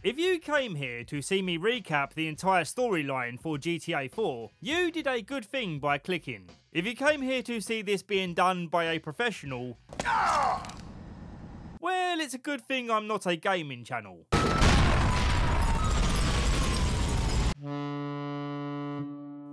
If you came here to see me recap the entire storyline for GTA 4, you did a good thing by clicking. If you came here to see this being done by a professional, well, it's a good thing I'm not a gaming channel.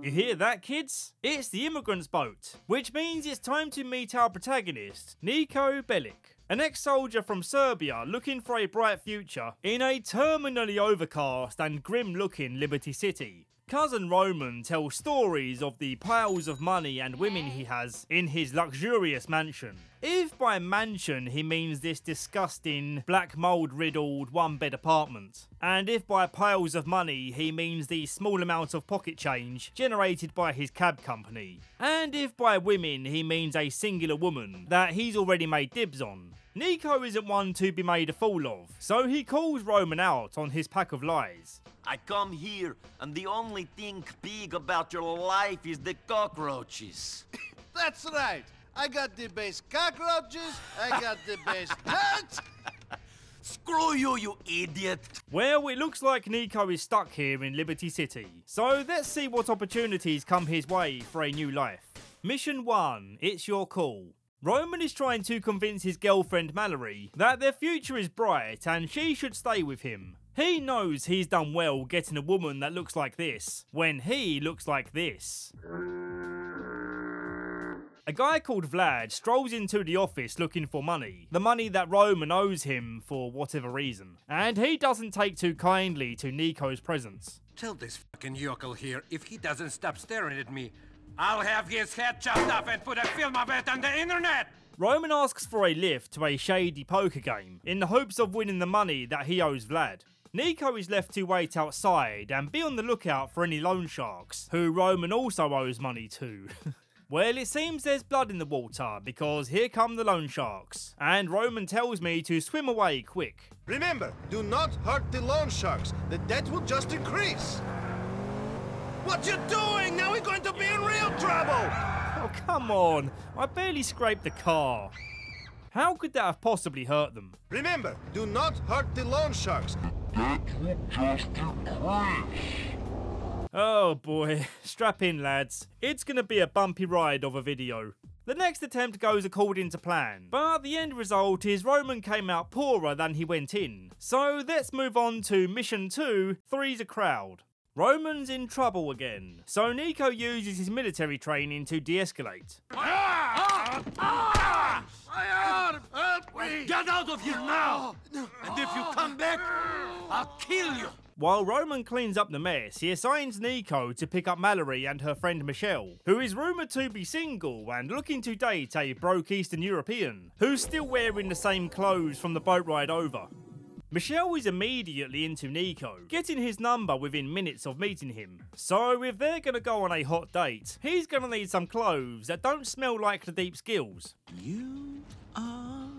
You hear that, kids? It's the immigrant's boat, which means it's time to meet our protagonist, Niko Bellic, an ex-soldier from Serbia looking for a bright future in a terminally overcast and grim-looking Liberty City. Cousin Roman tells stories of the piles of money and women he has in his luxurious mansion. If by mansion he means this disgusting, black mould riddled one-bed apartment. And if by piles of money he means the small amount of pocket change generated by his cab company. And if by women he means a singular woman that he's already made dibs on. Niko isn't one to be made a fool of, so he calls Roman out on his pack of lies. I come here, and the only thing big about your life is the cockroaches. That's right. I got the best cockroaches, I got the best dirt. Screw you, you idiot. Well, it looks like Niko is stuck here in Liberty City, so let's see what opportunities come his way for a new life. Mission 1, it's your call. Roman is trying to convince his girlfriend Mallory that their future is bright and she should stay with him. He knows he's done well getting a woman that looks like this, when he looks like this. A guy called Vlad strolls into the office looking for money, the money that Roman owes him for whatever reason, and he doesn't take too kindly to Niko's presence. Tell this fucking yokel here, if he doesn't stop staring at me, I'll have his head chopped off and put a film of it on the internet! Roman asks for a lift to a shady poker game, in the hopes of winning the money that he owes Vlad. Niko is left to wait outside and be on the lookout for any loan sharks, who Roman also owes money to. Well, it seems there's blood in the water, because here come the loan sharks, and Roman tells me to swim away quick. Remember, do not hurt the loan sharks. The debt will just increase. What you doing? Now we're going to be in real trouble! Oh, come on. I barely scraped the car. How could that have possibly hurt them? Remember, do not hurt the loan sharks. That will just increase. Oh boy, strap in lads. It's gonna be a bumpy ride of a video. The next attempt goes according to plan, but the end result is Roman came out poorer than he went in. So let's move on to mission 2, Three's a Crowd. Roman's in trouble again, so Niko uses his military training to de-escalate. Help me! Get out of here now! And if you come back, I'll kill you! While Roman cleans up the mess, he assigns Niko to pick up Mallory and her friend Michelle, who is rumoured to be single and looking to date a broke Eastern European, who's still wearing the same clothes from the boat ride over. Michelle is immediately into Niko, getting his number within minutes of meeting him. So if they're gonna go on a hot date, he's gonna need some clothes that don't smell like the deep skills. You are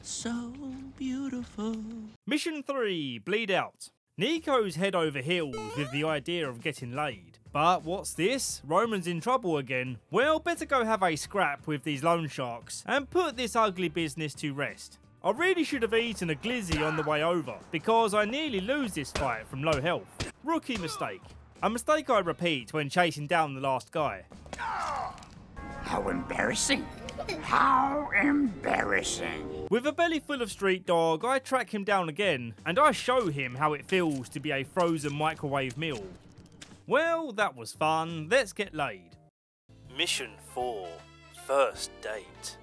so beautiful. Mission 3, Bleed Out. Niko's head over heels with the idea of getting laid. But what's this? Roman's in trouble again. Well, better go have a scrap with these loan sharks and put this ugly business to rest. I really should have eaten a glizzy on the way over, because I nearly lose this fight from low health. Rookie mistake. A mistake I repeat when chasing down the last guy. How embarrassing. How embarrassing. With a belly full of street dog, I track him down again, and I show him how it feels to be a frozen microwave meal. Well, that was fun. Let's get laid. Mission 4, First Date.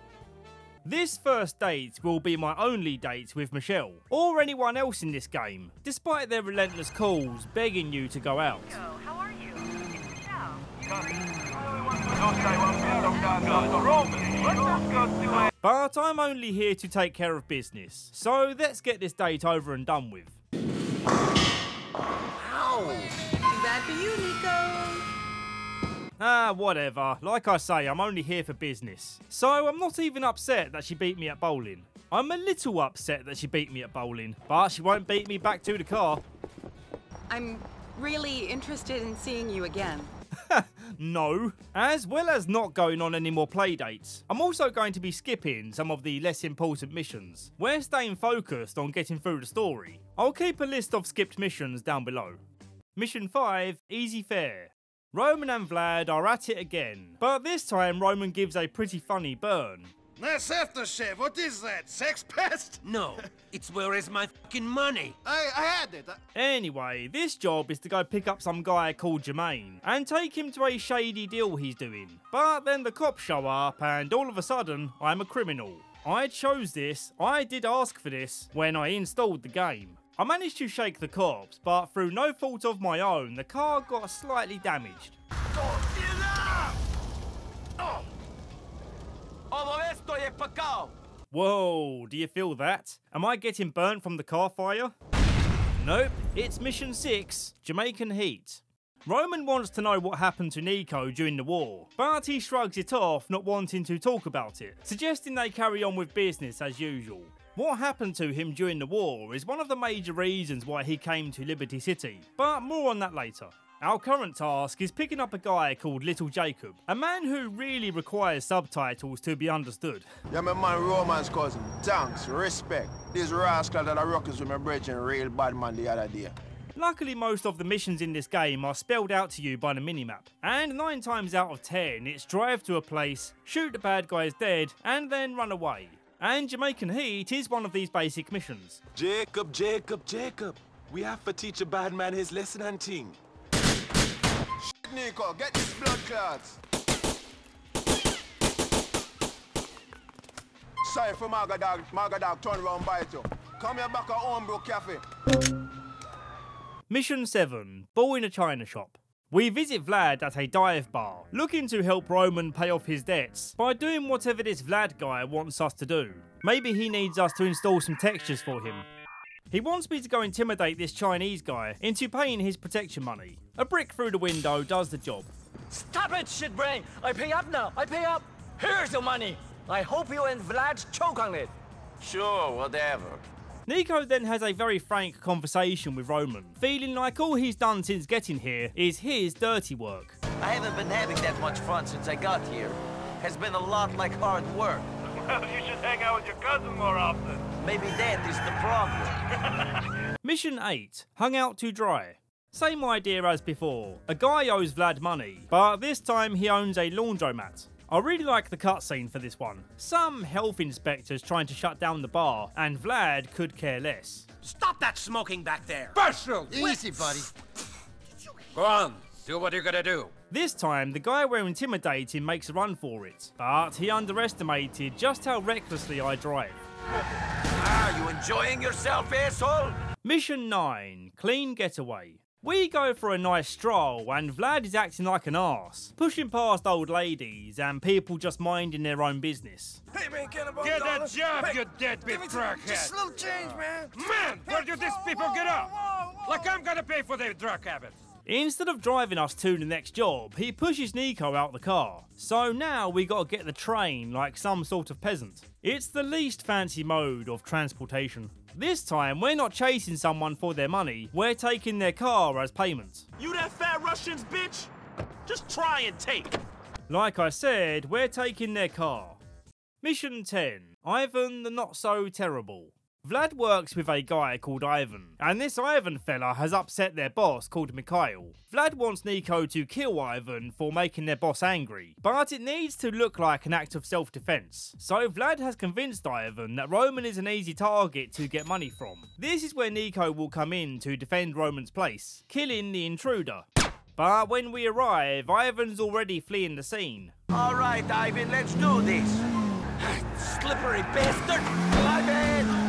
This first date will be my only date with Michelle, or anyone else in this game, despite their relentless calls begging you to go out. How are you? But I'm only here to take care of business, so let's get this date over and done with. Ow! That be you, Niko. Ah, whatever. Like I say, I'm only here for business. So I'm not even upset that she beat me at bowling. I'm a little upset that she beat me at bowling, but she won't beat me back to the car. I'm really interested in seeing you again. No. As well as not going on any more playdates, I'm also going to be skipping some of the less important missions. We're staying focused on getting through the story. I'll keep a list of skipped missions down below. Mission 5, Easy Fare. Roman and Vlad are at it again, but this time Roman gives a pretty funny burn. Nice aftershave. What is that? Sex pest? No, it's where is my fucking money? I had it. Anyway, this job is to go pick up some guy called Jermaine and take him to a shady deal he's doing. But then the cops show up and all of a sudden, I'm a criminal. I chose this, I did ask for this, when I installed the game. I managed to shake the cops, but through no fault of my own, the car got slightly damaged. Whoa, do you feel that? Am I getting burnt from the car fire? Nope, it's Mission 6, Jamaican Heat. Roman wants to know what happened to Nico during the war, but he shrugs it off, not wanting to talk about it, suggesting they carry on with business as usual. What happened to him during the war is one of the major reasons why he came to Liberty City, but more on that later. Our current task is picking up a guy called Little Jacob, a man who really requires subtitles to be understood. Yeah, my man Roman's cousin. Thanks, respect. This rascal that I ruckus with my brethren, real bad man the other day. Luckily, most of the missions in this game are spelled out to you by the minimap, and 9 times out of 10 it's drive to a place, shoot the bad guys dead, and then run away. And Jamaican Heat is one of these basic missions. Jacob, Jacob, Jacob. We have to teach a bad man his lesson and thing. Nico, get these blood clots. Sorry for Magadog turn around bite you. Come here back at Homebrew Cafe. Mission 7, Ball in a China Shop. We visit Vlad at a dive bar, looking to help Roman pay off his debts by doing whatever this Vlad guy wants us to do. Maybe he needs us to install some textures for him. He wants me to go intimidate this Chinese guy into paying his protection money. A brick through the window does the job. Stop it, shitbrain! I pay up now, I pay up! Here's your money! I hope you and Vlad choke on it! Sure, whatever. Nico then has a very frank conversation with Roman, feeling like all he's done since getting here is his dirty work. I haven't been having that much fun since I got here. Has been a lot like hard work. Well, you should hang out with your cousin more often. Maybe that is the problem. Mission 8, Hung Out to Dry. Same idea as before. A guy owes Vlad money, but this time he owns a laundromat. I really like the cutscene for this one. Some health inspector's trying to shut down the bar, and Vlad could care less. Stop that smoking back there! Partial! Easy, buddy. Go on, do what you gotta do. This time, the guy we're intimidating makes a run for it, but he underestimated just how recklessly I drive. Are you enjoying yourself, asshole? Mission 9, Clean Getaway. We go for a nice stroll and Vlad is acting like an arse, pushing past old ladies and people just minding their own business. Hey man, get a Get a job, you deadbeat crackhead! Just a little change, man! Man, where do these people get up? Like I'm gonna pay for their drug habits. Instead of driving us to the next job, he pushes Nico out the car. So now we gotta get the train like some sort of peasant. It's the least fancy mode of transportation. This time, we're not chasing someone for their money, we're taking their car as payment. You that fat Russians, bitch? Just try and take. Like I said, we're taking their car. Mission 10, Ivan the Not So Terrible. Vlad works with a guy called Ivan, and this Ivan fella has upset their boss called Mikhail. Vlad wants Nico to kill Ivan for making their boss angry, but it needs to look like an act of self-defense. So Vlad has convinced Ivan that Roman is an easy target to get money from. This is where Nico will come in to defend Roman's place, killing the intruder. But when we arrive, Ivan's already fleeing the scene. All right, Ivan, let's do this. Slippery bastard! My bad!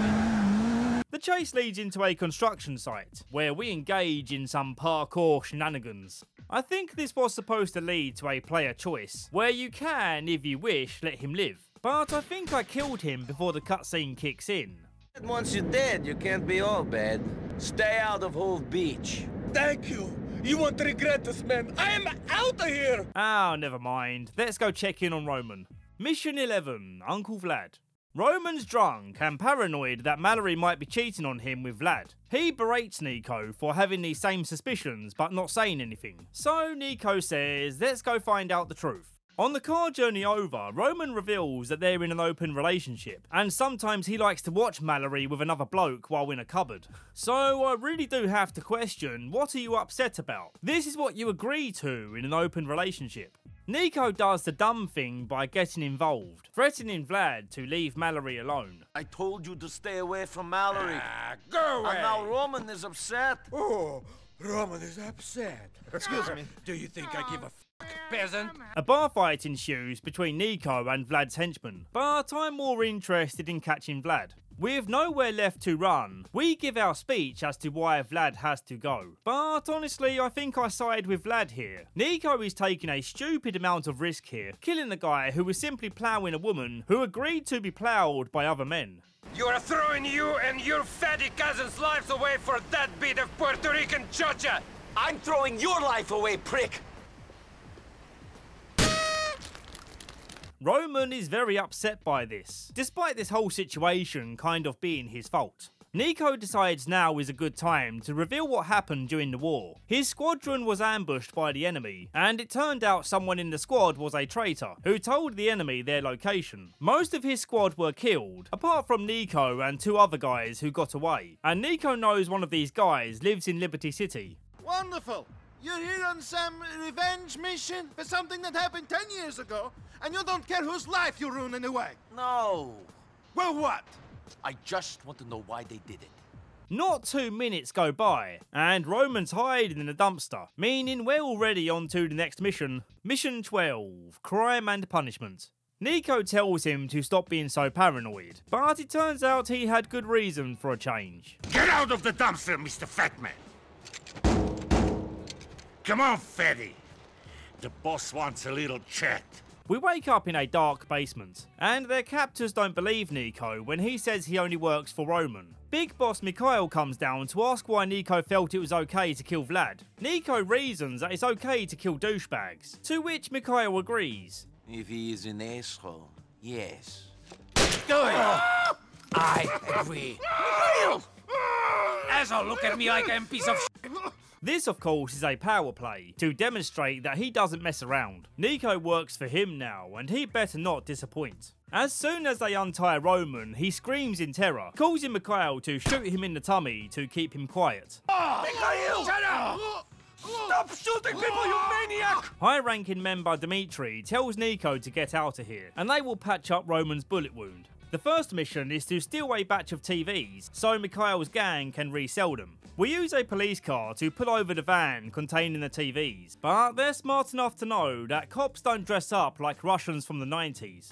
The chase leads into a construction site, where we engage in some parkour shenanigans. I think this was supposed to lead to a player choice, where you can, if you wish, let him live. But I think I killed him before the cutscene kicks in. Once you're dead, you can't be all bad. Stay out of Hove Beach. Thank you! You won't regret this, man! I am out of here! Oh, never mind. Let's go check in on Roman. Mission 11, Uncle Vlad. Roman's drunk and paranoid that Mallory might be cheating on him with Vlad. He berates Nico for having these same suspicions but not saying anything. So Nico says, let's go find out the truth. On the car journey over, Roman reveals that they're in an open relationship, and sometimes he likes to watch Mallory with another bloke while in a cupboard. So I really do have to question, what are you upset about? This is what you agree to in an open relationship. Nico does the dumb thing by getting involved, threatening Vlad to leave Mallory alone. I told you to stay away from Mallory. Go away! And now Roman is upset. Oh, Roman is upset. Excuse me. Do you think I give a peasant? A bar fight ensues between Nico and Vlad's henchmen, but I'm more interested in catching Vlad. With nowhere left to run, we give our speech as to why Vlad has to go. But honestly, I think I side with Vlad here. Nico is taking a stupid amount of risk here, killing a guy who was simply ploughing a woman who agreed to be ploughed by other men. You are throwing you and your fatty cousin's lives away for that bit of Puerto Rican chocha! I'm throwing your life away, prick! Roman is very upset by this, despite this whole situation kind of being his fault. Nico decides now is a good time to reveal what happened during the war. His squadron was ambushed by the enemy, and it turned out someone in the squad was a traitor, who told the enemy their location. Most of his squad were killed, apart from Nico and 2 other guys who got away, and Nico knows one of these guys lives in Liberty City. Wonderful! You're here on some revenge mission for something that happened 10 years ago, and you don't care whose life you ruin anyway. No. Well, what? I just want to know why they did it. Not 2 minutes go by, and Roman's hiding in a dumpster, meaning we're already on to the next mission. Mission 12, Crime and Punishment. Nico tells him to stop being so paranoid, but it turns out he had good reason for a change. Get out of the dumpster, Mr. Fatman! Come on, fatty. The boss wants a little chat. We wake up in a dark basement, and their captors don't believe Nico when he says he only works for Roman. Big boss Mikhail comes down to ask why Nico felt it was okay to kill Vlad. Nico reasons that it's okay to kill douchebags, to which Mikhail agrees. If he is an asshole, yes. Do it! I agree. Asshole, look at me like I'm a piece of shit. This, of course, is a power play to demonstrate that he doesn't mess around. Nico works for him now, and he better not disappoint. As soon as they untie Roman, he screams in terror, causing Mikhail to shoot him in the tummy to keep him quiet. Mikhail! Shut up! Stop shooting people, you maniac! High-ranking member Dmitri tells Nico to get out of here, and they will patch up Roman's bullet wound. The first mission is to steal a batch of TVs, so Mikhail's gang can resell them. We use a police car to pull over the van containing the TVs, but they're smart enough to know that cops don't dress up like Russians from the 90s.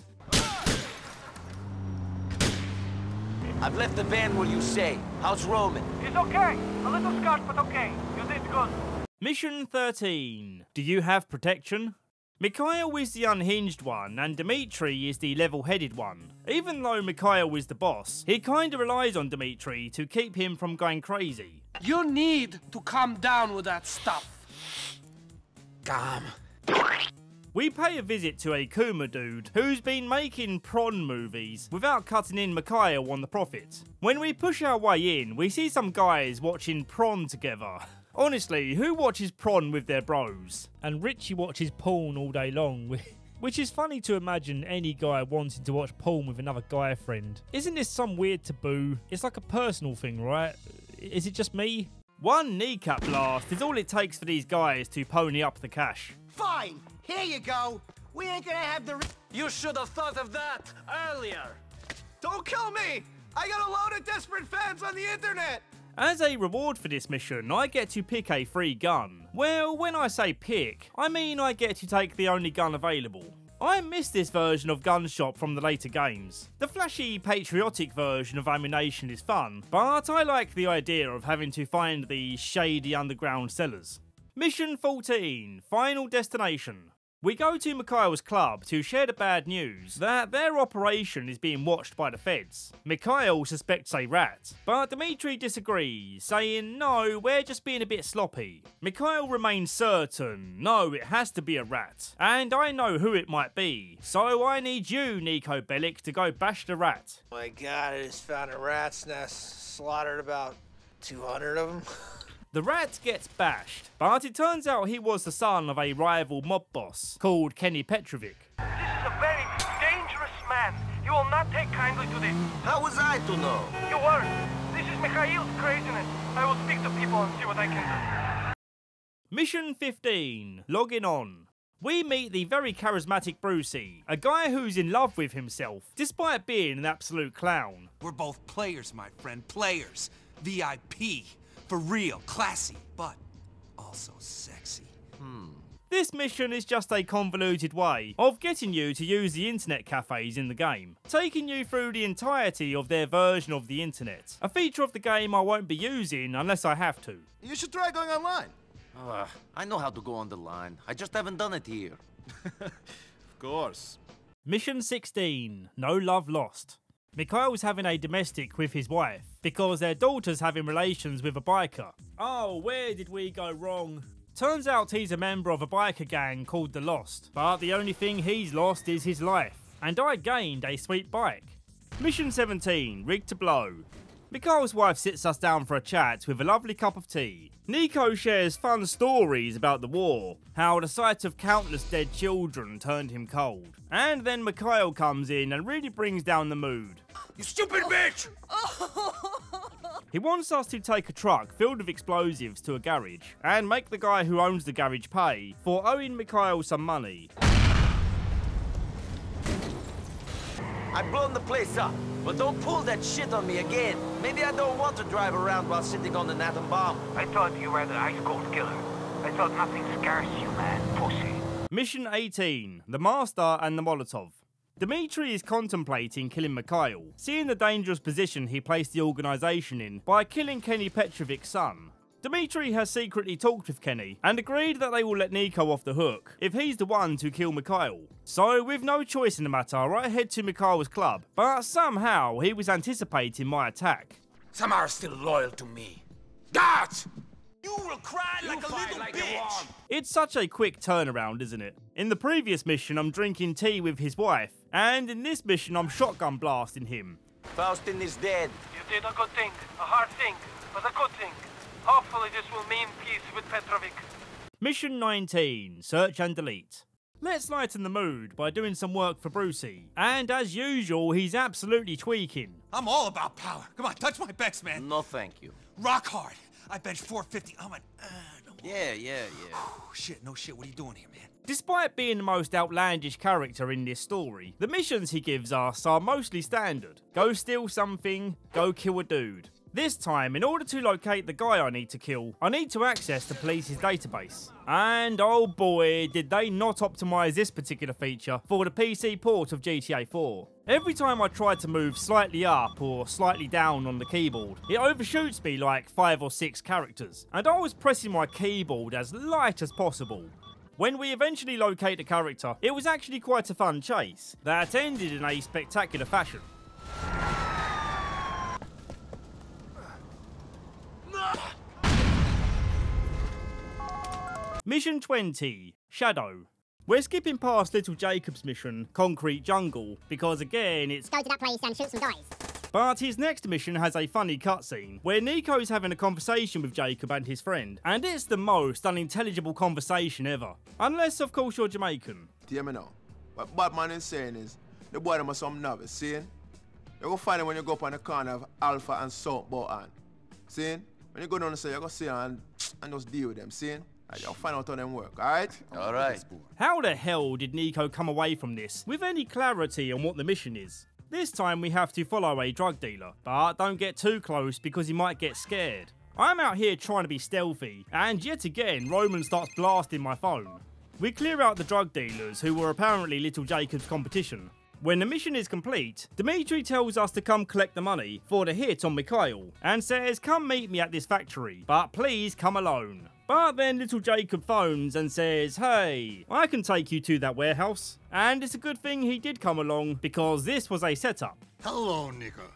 I've left the van where you say. How's Roman? He's okay. A little scarred, but okay. You did good. Mission 13. Do you have protection? Mikhail is the unhinged one, and Dmitri is the level-headed one. Even though Mikhail is the boss, he kinda relies on Dmitri to keep him from going crazy. You need to calm down with that stuff. Calm. We pay a visit to a Kuma dude who's been making prawn movies without cutting in Mikhail on the profit. When we push our way in, we see some guys watching prawn together. Honestly, who watches prawn with their bros? And Richie watches porn all day long, which is funny to imagine any guy wanting to watch porn with another guy friend. Isn't this some weird taboo? It's like a personal thing, right? Is it just me? One kneecap blast is all it takes for these guys to pony up the cash. Fine, here you go. We ain't gonna have the... You should have thought of that earlier. Don't kill me! I got a load of desperate fans on the internet! As a reward for this mission, I get to pick a free gun. Well, when I say pick, I mean I get to take the only gun available. I miss this version of Gunshop from the later games. The flashy, patriotic version of ammunition is fun, but I like the idea of having to find the shady underground cellars. Mission 14, Final Destination. We go to Mikhail's club to share the bad news that their operation is being watched by the feds. Mikhail suspects a rat, but Dmitri disagrees, saying no, we're just being a bit sloppy. Mikhail remains certain, no, it has to be a rat, and I know who it might be, so I need you, Niko Bellic, to go bash the rat. Oh my god, I just found a rat's nest, slaughtered about 200 of them. The rat gets bashed, but it turns out he was the son of a rival mob boss called Kenny Petrovic. This is a very dangerous man. He will not take kindly to this. How was I to know? You weren't. This is Mikhail's craziness. I will speak to people and see what I can do. Mission 15, logging on. We meet the very charismatic Brucey, a guy who's in love with himself, despite being an absolute clown. We're both players, my friend, players. VIP. For real, classy, but also sexy. This mission is just a convoluted way of getting you to use the internet cafes in the game, taking you through the entirety of their version of the internet, a feature of the game I won't be using unless I have to. You should try going online. I know how to go on the line. I just haven't done it here. Of course. Mission 16, No Love Lost. Mikhail's having a domestic with his wife because their daughter's having relations with a biker. Oh, where did we go wrong? Turns out he's a member of a biker gang called The Lost, but the only thing he's lost is his life, and I gained a sweet bike. Mission 17, Rigged to Blow. Mikhail's wife sits us down for a chat with a lovely cup of tea. Niko shares fun stories about the war, how the sight of countless dead children turned him cold. And then Mikhail comes in and really brings down the mood. You stupid bitch! He wants us to take a truck filled with explosives to a garage and make the guy who owns the garage pay for owing Mikhail some money. I've blown the place up, but don't pull that shit on me again. Maybe I don't want to drive around while sitting on an atom bomb. I thought you were the ice cold killer. I thought nothing scares you, man, pussy. Mission 18, The Master and the Molotov. Dmitri is contemplating killing Mikhail, seeing the dangerous position he placed the organisation in by killing Kenny Petrovic's son. Dmitri has secretly talked with Kenny and agreed that they will let Niko off the hook if he's the one to kill Mikhail. So with no choice in the matter, I head to Mikhail's club, but somehow he was anticipating my attack. Some are still loyal to me. God! You will cry like a little bitch! It's such a quick turnaround, isn't it? In the previous mission, I'm drinking tea with his wife, and in this mission, I'm shotgun blasting him. Faustin is dead. You did a good thing, a hard thing, but a good thing. Hopefully this will mean peace with Petrovic. Mission 19, Search and Delete. Let's lighten the mood by doing some work for Brucey. And as usual, he's absolutely tweaking. I'm all about power. Come on, touch my pecs, man. No, thank you. Rock hard. I bench 450. I'm an... no more. Yeah. Shit, no shit. What are you doing here, man? Despite being the most outlandish character in this story, the missions he gives us are mostly standard. Go steal something, go kill a dude. This time, in order to locate the guy I need to kill, I need to access the police's database. And oh boy, did they not optimise this particular feature for the PC port of GTA 4. Every time I try to move slightly up or slightly down on the keyboard, it overshoots me like 5 or 6 characters, and I was pressing my keyboard as light as possible. When we eventually locate the character, it was actually quite a fun chase that ended in a spectacular fashion. Mission 20, Shadow. We're skipping past Little Jacob's mission, Concrete Jungle, because again it's go to that place and shoot some guys. But his next mission has a funny cutscene, where Niko's having a conversation with Jacob and his friend, and it's the most unintelligible conversation ever. Unless, of course, you're Jamaican. Hear me now. What Batman is saying is, the boy them are some novice, seeing? You're gonna find it when you go up on the corner of Alpha and South Bohan. Seeing? When you go down the side, you're gonna see them and just deal with them, seeing? I'll find out how them work, alright? Alright. How the hell did Niko come away from this with any clarity on what the mission is? This time we have to follow a drug dealer, but don't get too close because he might get scared. I'm out here trying to be stealthy, and yet again Roman starts blasting my phone. We clear out the drug dealers who were apparently Little Jacob's competition. When the mission is complete, Dmitri tells us to come collect the money for the hit on Mikhail, and says come meet me at this factory, but please come alone. But then little Jacob phones and says, hey, I can take you to that warehouse. And it's a good thing he did come along, because this was a setup. Hello, Nico.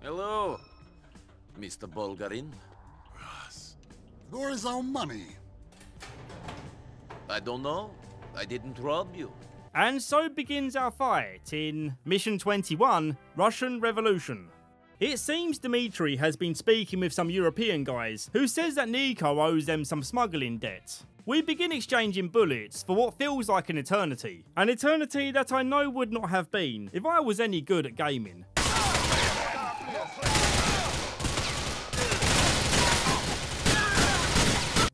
Hello, Mr. Bulgarin. Yes. Where is our money? I don't know. I didn't rob you. And so begins our fight in Mission 21, Russian Revolution. It seems Dmitri has been speaking with some European guys who says that Nico owes them some smuggling debt. We begin exchanging bullets for what feels like an eternity that I know would not have been if I was any good at gaming.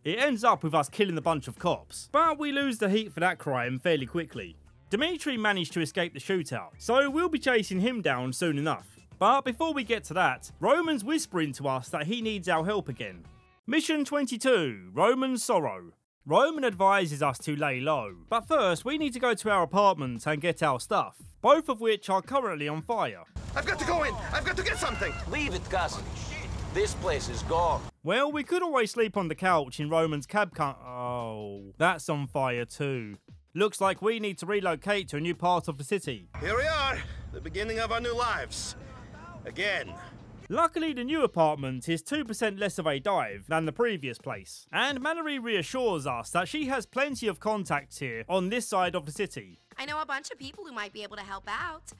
It ends up with us killing a bunch of cops, but we lose the heat for that crime fairly quickly. Dmitri managed to escape the shootout, so we'll be chasing him down soon enough. But before we get to that, Roman's whispering to us that he needs our help again. Mission 22, Roman's Sorrow. Roman advises us to lay low, but first we need to go to our apartment and get our stuff, both of which are currently on fire. I've got to go in! I've got to get something! Leave it, cousin. This place is gone. Well, we could always sleep on the couch in Roman's cab car. Oh, that's on fire too. Looks like we need to relocate to a new part of the city. Here we are, the beginning of our new lives. Again. Luckily, the new apartment is 2% less of a dive than the previous place, and Mallory reassures us that she has plenty of contacts here on this side of the city. I know a bunch of people who might be able to help out.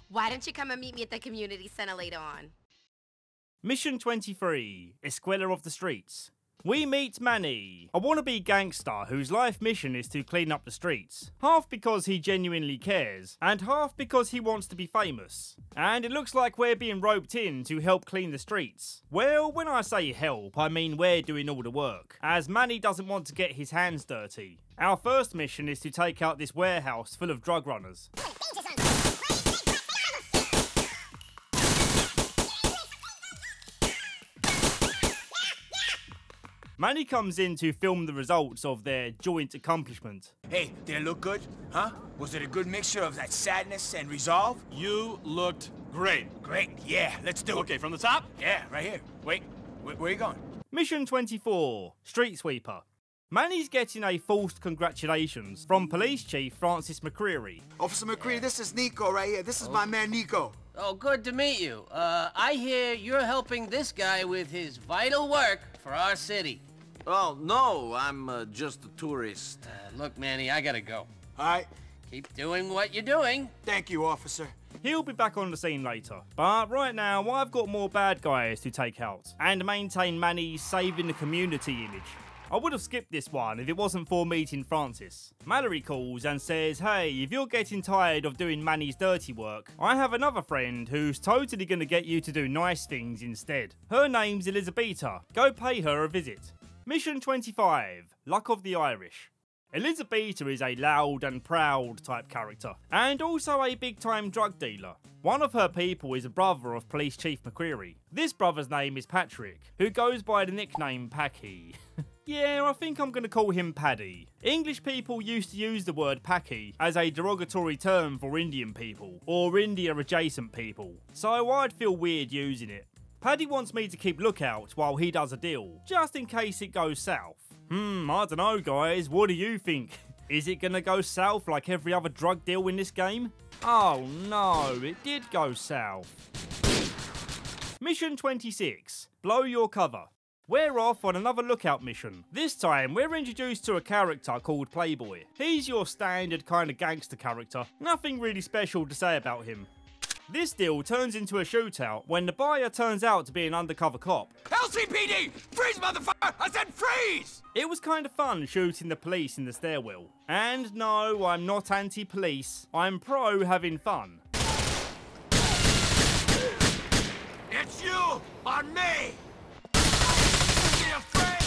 Why don't you come and meet me at the community center later on? Mission 23, Escuela of the Streets. We meet Manny, a wannabe gangster whose life mission is to clean up the streets, half because he genuinely cares, and half because he wants to be famous. And it looks like we're being roped in to help clean the streets. Well, when I say help, I mean we're doing all the work, as Manny doesn't want to get his hands dirty. Our first mission is to take out this warehouse full of drug runners. Manny comes in to film the results of their joint accomplishment. Hey, did it look good? Huh? Was it a good mixture of that sadness and resolve? You looked great. Great, yeah, let's do it. Okay, from the top? Yeah, right here. Wait, where are you going? Mission 24, Street Sweeper. Manny's getting a forced congratulations from Police Chief Francis McCreary. Officer McCreary, this is Nico right here. This is my man Nico. Oh, good to meet you. I hear you're helping this guy with his vital work for our city. Oh, no, I'm just a tourist. Look, Manny, I gotta go. All right. Keep doing what you're doing. Thank you, officer. He'll be back on the scene later, but right now I've got more bad guys to take out and maintain Manny's saving the community image. I would have skipped this one if it wasn't for meeting Francis. Mallory calls and says, hey, if you're getting tired of doing Manny's dirty work, I have another friend who's totally gonna get you to do nice things instead. Her name's Elizabeta. Go pay her a visit. Mission 25, Luck of the Irish. Elizabeta is a loud and proud type character, and also a big time drug dealer. One of her people is a brother of Police Chief McCreary. This brother's name is Patrick, who goes by the nickname Packy. Yeah, I think I'm going to call him Paddy. English people used to use the word Packy as a derogatory term for Indian people, or India adjacent people, so I'd feel weird using it. Paddy wants me to keep lookout while he does a deal, just in case it goes south. I don't know guys, what do you think? Is it gonna go south like every other drug deal in this game? Oh no, it did go south. Mission 26, Blow Your Cover. We're off on another lookout mission. This time, we're introduced to a character called Playboy. He's your standard kind of gangster character, nothing really special to say about him. This deal turns into a shootout when the buyer turns out to be an undercover cop. LCPD! Freeze, motherfucker! I said freeze! It was kind of fun shooting the police in the stairwell. And no, I'm not anti-police. I'm pro having fun. It's you on me! Be afraid!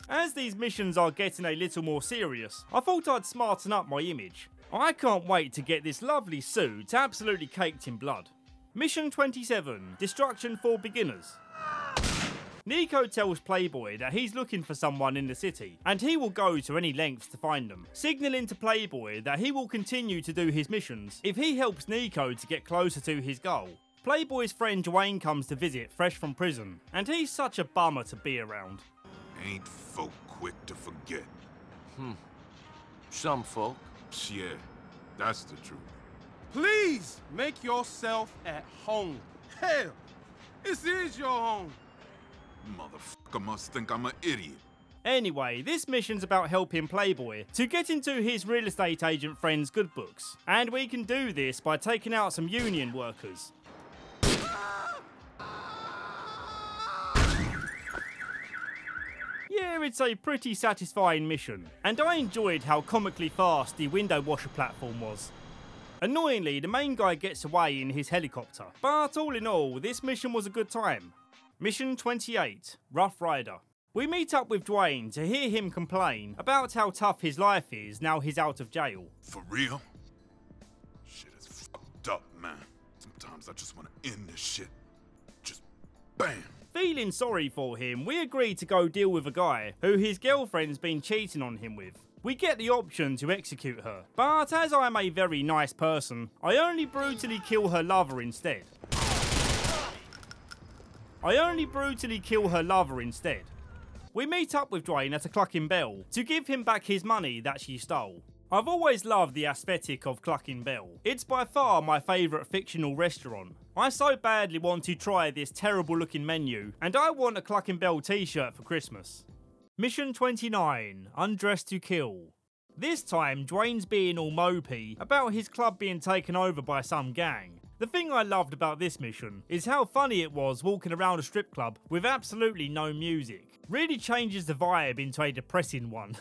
As these missions are getting a little more serious, I thought I'd smarten up my image. I can't wait to get this lovely suit absolutely caked in blood. Mission 27, Destruction for Beginners. Nico tells Playboy that he's looking for someone in the city, and he will go to any lengths to find them, signalling to Playboy that he will continue to do his missions if he helps Nico to get closer to his goal. Playboy's friend Dwayne comes to visit fresh from prison, and he's such a bummer to be around. Ain't folk quick to forget. Some folk. Yeah, that's the truth. Please make yourself at home. Hell, this is your home. Motherfucker must think I'm an idiot. Anyway, this mission's about helping Playboy to get into his real estate agent friend's good books. And we can do this by taking out some union workers. Yeah, it's a pretty satisfying mission, and I enjoyed how comically fast the window washer platform was. Annoyingly, the main guy gets away in his helicopter, but all in all, this mission was a good time. Mission 28, Rough Rider. We meet up with Dwayne to hear him complain about how tough his life is now he's out of jail. For real? Shit is fucked up, man. Sometimes I just want to end this shit. Just bam. Feeling sorry for him, we agree to go deal with a guy who his girlfriend's been cheating on him with. We get the option to execute her, but as I'm a very nice person, I only brutally kill her lover instead. We meet up with Dwayne at a Clucking Bell to give him back his money that she stole. I've always loved the aesthetic of Clucking Bell. It's by far my favourite fictional restaurant. I so badly want to try this terrible looking menu, and I want a Clucking Bell t-shirt for Christmas. Mission 29, Undressed to Kill. This time, Dwayne's being all mopey about his club being taken over by some gang. The thing I loved about this mission is how funny it was walking around a strip club with absolutely no music. Really changes the vibe into a depressing one.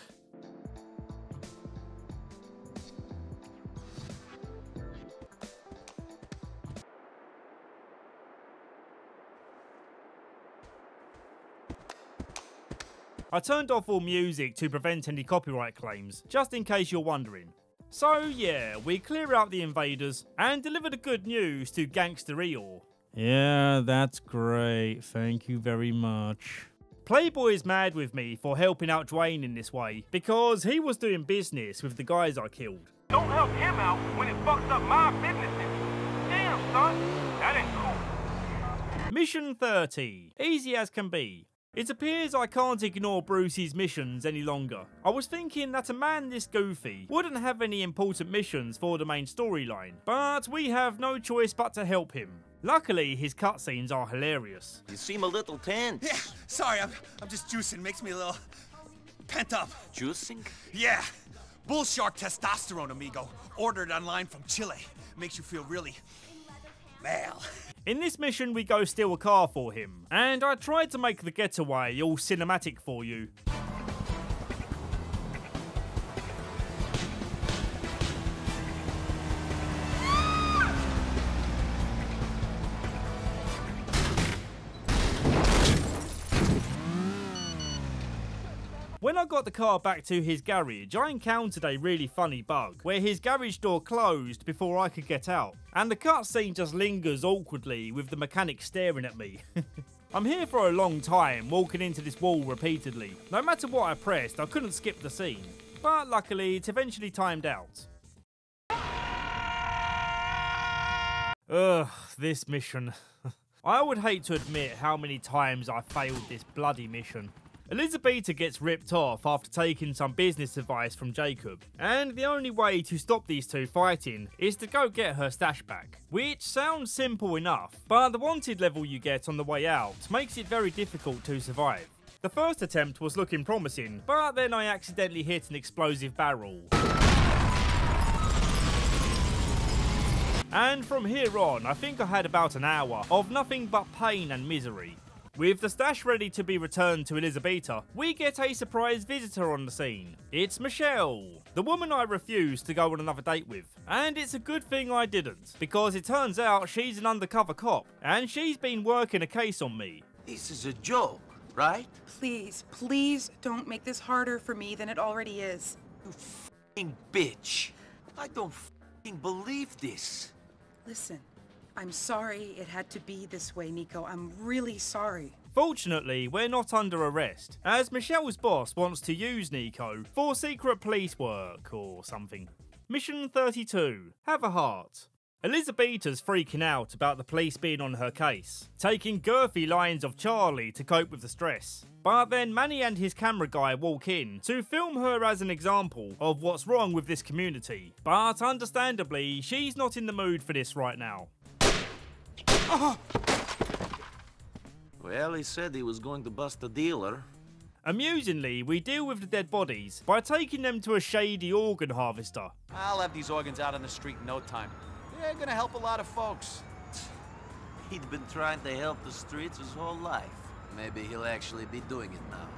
I turned off all music to prevent any copyright claims, just in case you're wondering. So yeah, we clear out the invaders and deliver the good news to Gangster Eeyore. Yeah, that's great, thank you very much. Playboy's mad with me for helping out Dwayne in this way, because he was doing business with the guys I killed. Don't help him out when it fucks up my businesses. Damn, son, that ain't cool. Mission 30, easy as can be. It appears I can't ignore Bruce's missions any longer. I was thinking that a man this goofy wouldn't have any important missions for the main storyline, but we have no choice but to help him. Luckily, his cutscenes are hilarious. You seem a little tense. Yeah, sorry, I'm just juicing. Makes me a little pent up. Juicing? Yeah. Bull shark testosterone, amigo. Ordered online from Chile. Makes you feel really male. In this mission, we go steal a car for him, and I tried to make the getaway all cinematic for you. When I got the car back to his garage, I encountered a really funny bug, where his garage door closed before I could get out, and the cutscene just lingers awkwardly with the mechanic staring at me. I'm here for a long time, walking into this wall repeatedly. No matter what I pressed, I couldn't skip the scene, but luckily it eventually timed out. Ugh, this mission. I would hate to admit how many times I failed this bloody mission. Elizabeta gets ripped off after taking some business advice from Jacob, and the only way to stop these two fighting is to go get her stash back, which sounds simple enough, but the wanted level you get on the way out makes it very difficult to survive. The first attempt was looking promising, but then I accidentally hit an explosive barrel. And from here on, I think I had about an hour of nothing but pain and misery. With the stash ready to be returned to Elizabeta, we get a surprise visitor on the scene. It's Michelle, the woman I refused to go on another date with. And it's a good thing I didn't, because it turns out she's an undercover cop, and she's been working a case on me. This is a joke, right? Please, please don't make this harder for me than it already is. You f***ing bitch. I don't f***ing believe this. Listen. I'm sorry it had to be this way, Nico. I'm really sorry. Fortunately, we're not under arrest, as Michelle's boss wants to use Nico for secret police work or something. Mission 32, Have a Heart. Elizabeta's freaking out about the police being on her case, taking girthy lines of Charlie to cope with the stress. But then Manny and his camera guy walk in to film her as an example of what's wrong with this community. But understandably, she's not in the mood for this right now. Well, he said he was going to bust a dealer. Amusingly, we deal with the dead bodies by taking them to a shady organ harvester. I'll have these organs out on the street in no time. They're gonna help a lot of folks. He'd been trying to help the streets his whole life. Maybe he'll actually be doing it now.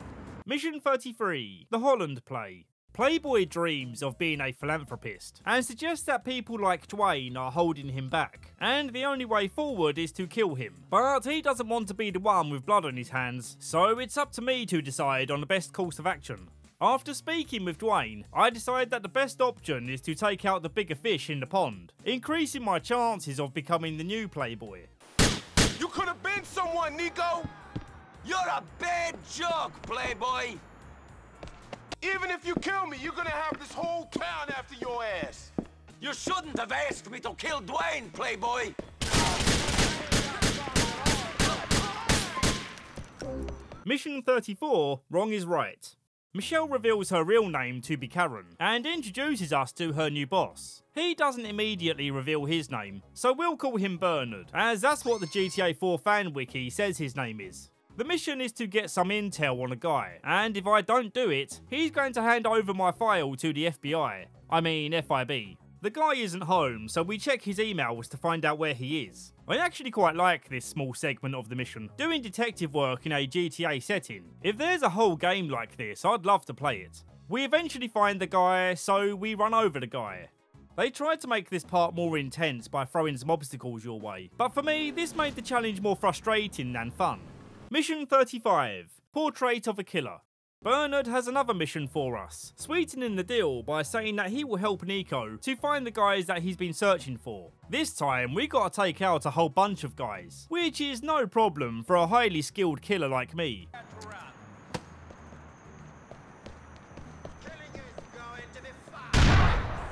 Mission 33, the Holland play. Playboy dreams of being a philanthropist and suggests that people like Dwayne are holding him back, and the only way forward is to kill him. But he doesn't want to be the one with blood on his hands, so it's up to me to decide on the best course of action. After speaking with Dwayne, I decide that the best option is to take out the bigger fish in the pond, increasing my chances of becoming the new Playboy. You could have been someone, Nico! You're a bad joke, Playboy! Even if you kill me, you're gonna have this whole town after your ass! You shouldn't have asked me to kill Dwayne, Playboy! Mission 34, wrong is right. Michelle reveals her real name to be Karen, and introduces us to her new boss. He doesn't immediately reveal his name, so we'll call him Bernard, as that's what the GTA 4 fan wiki says his name is. The mission is to get some intel on a guy, and if I don't do it, he's going to hand over my file to the FBI. I mean FIB. The guy isn't home, so we check his emails to find out where he is. I actually quite like this small segment of the mission, doing detective work in a GTA setting. If there's a whole game like this, I'd love to play it. We eventually find the guy, so we run over the guy. They tried to make this part more intense by throwing some obstacles your way, but for me, this made the challenge more frustrating than fun. Mission 35, Portrait of a Killer. Bernard has another mission for us, sweetening the deal by saying that he will help Nico to find the guys that he's been searching for. This time, we gotta take out a whole bunch of guys, which is no problem for a highly skilled killer like me.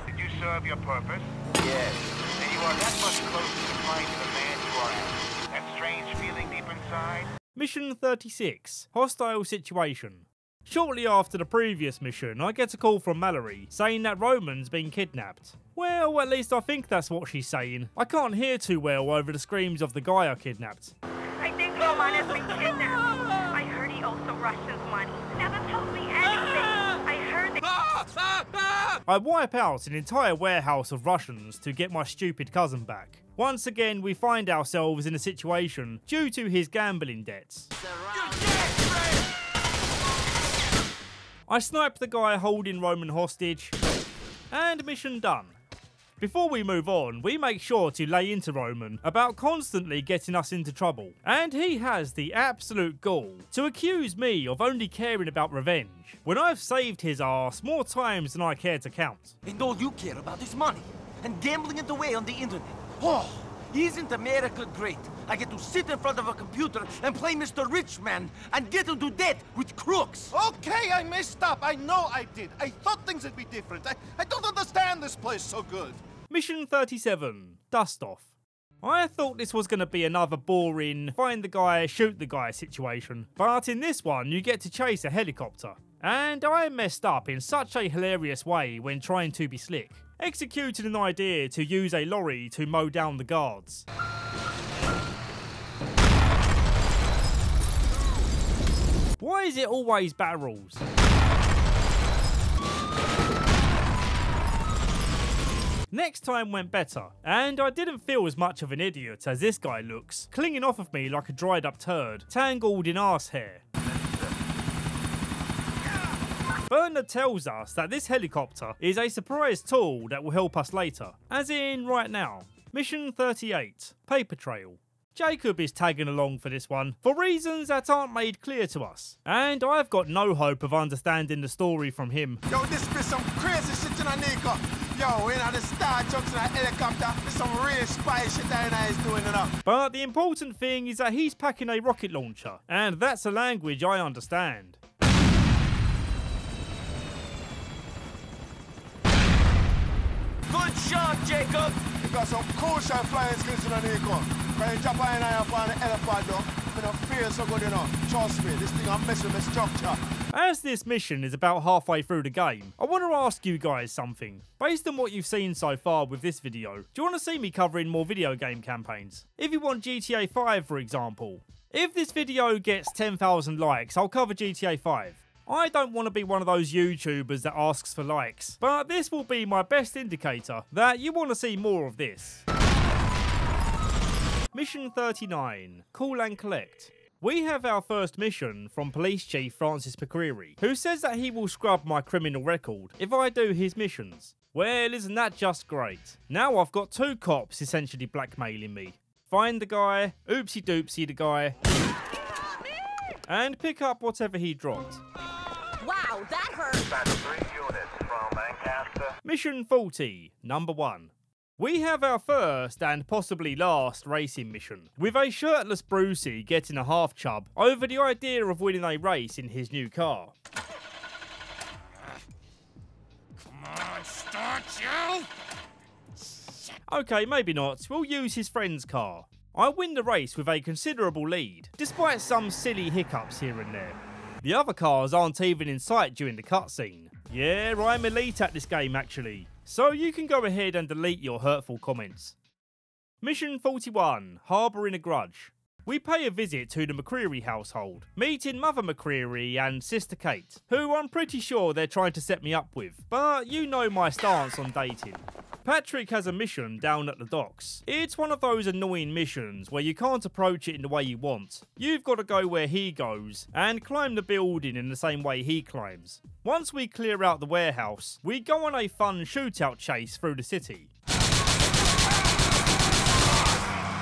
Did you serve your purpose? Yes. Then you are that much closer to finding the man you are after. That strange feeling deep inside? Mission 36, Hostile Situation. Shortly after the previous mission, I get a call from Mallory saying that Roman's been kidnapped. Well, at least I think that's what she's saying. I can't hear too well over the screams of the guy I kidnapped. I think Roman has been kidnapped. I heard he also Russians money. Never told me anything. I heard I wipe out an entire warehouse of Russians to get my stupid cousin back. Once again, we find ourselves in a situation due to his gambling debts. I snipe the guy holding Roman hostage, and mission done. Before we move on, we make sure to lay into Roman about constantly getting us into trouble, and he has the absolute gall to accuse me of only caring about revenge, when I've saved his ass more times than I care to count. And all you care about is money, and gambling it away on the internet. Oh, isn't America great? I get to sit in front of a computer and play Mr. Rich Man and get into debt with crooks. Okay, I messed up. I know I did. I thought things would be different. I don't understand this place so good. Mission 37, Dust Off. I thought this was going to be another boring find the guy, shoot the guy situation, but in this one you get to chase a helicopter. And I messed up in such a hilarious way when trying to be slick, executing an idea to use a lorry to mow down the guards. Why is it always barrels? Next time went better, and I didn't feel as much of an idiot as this guy looks, clinging off of me like a dried up turd, tangled in arse hair. Bernard tells us that this helicopter is a surprise tool that will help us later, as in right now. Mission 38, Paper Trail. Jacob is tagging along for this one, for reasons that aren't made clear to us, and I've got no hope of understanding the story from him. Yo, this be some crazy shit in a Nico. Yo, you know, the star jumps in a helicopter, there's some real spy shit that is doing it up. But the important thing is that he's packing a rocket launcher, and that's a language I understand. Good shot, Jacob! got some crucial flying skills, you know, Nico. When you jump in and upon the helipad, though, you don't feel so good, you know. Trust me, this thing I'm messing with my structure. As this mission is about halfway through the game, I want to ask you guys something. Based on what you've seen so far with this video, do you want to see me covering more video game campaigns? If you want GTA 5, for example. If this video gets 10,000 likes, I'll cover GTA 5. I don't want to be one of those YouTubers that asks for likes, but this will be my best indicator that you want to see more of this. Mission 39, Call and Collect. We have our first mission from Police Chief Francis McCreary, who says that he will scrub my criminal record if I do his missions. Well, isn't that just great? Now I've got 2 cops essentially blackmailing me. Find the guy, oopsie doopsie the guy, and pick up whatever he dropped. Wow, that hurt! Dispatch 3 units from Lancaster. Mission 40, number 1. We have our first and possibly last racing mission, with a shirtless Brucey getting a half chub over the idea of winning a race in his new car. Come on, start you! Okay, maybe not, we'll use his friend's car. I win the race with a considerable lead, despite some silly hiccups here and there. The other cars aren't even in sight during the cutscene. Yeah, I'm elite at this game actually, so you can go ahead and delete your hurtful comments. Mission 41, Harbouring a Grudge. We pay a visit to the McCreary household, meeting Mother McCreary and Sister Kate, who I'm pretty sure they're trying to set me up with, but you know my stance on dating. Patrick has a mission down at the docks. It's one of those annoying missions where you can't approach it in the way you want. You've got to go where he goes and climb the building in the same way he climbs. Once we clear out the warehouse, we go on a fun shootout chase through the city.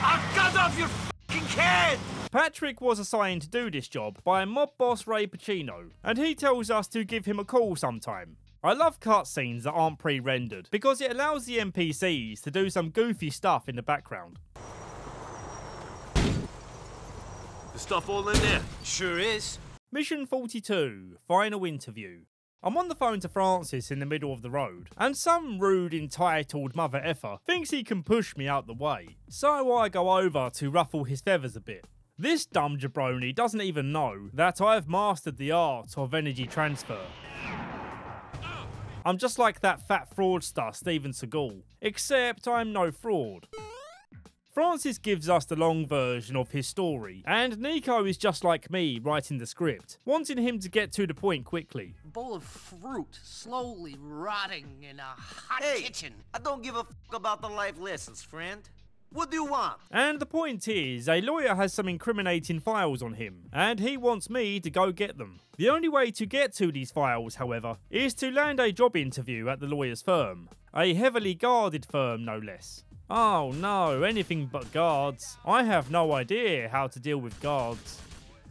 I'll cut off your f***ing head! Patrick was assigned to do this job by mob boss Ray Pacino, and he tells us to give him a call sometime. I love cutscenes that aren't pre-rendered, because it allows the NPCs to do some goofy stuff in the background. The stuff all in there? Sure is. Mission 42, Final Interview. I'm on the phone to Francis in the middle of the road, and some rude entitled mother effer thinks he can push me out the way, so I go over to ruffle his feathers a bit. This dumb jabroni doesn't even know that I've mastered the art of energy transfer. I'm just like that fat fraudster Steven Seagal, except I'm no fraud. Francis gives us the long version of his story, and Nico is just like me writing the script, wanting him to get to the point quickly. Bowl of fruit slowly rotting in a hot kitchen. I don't give a f*** about the life lessons, friend. What do you want? And the point is, a lawyer has some incriminating files on him, and he wants me to go get them. The only way to get to these files, however, is to land a job interview at the lawyer's firm. A heavily guarded firm, no less. Oh no, anything but guards. I have no idea how to deal with guards.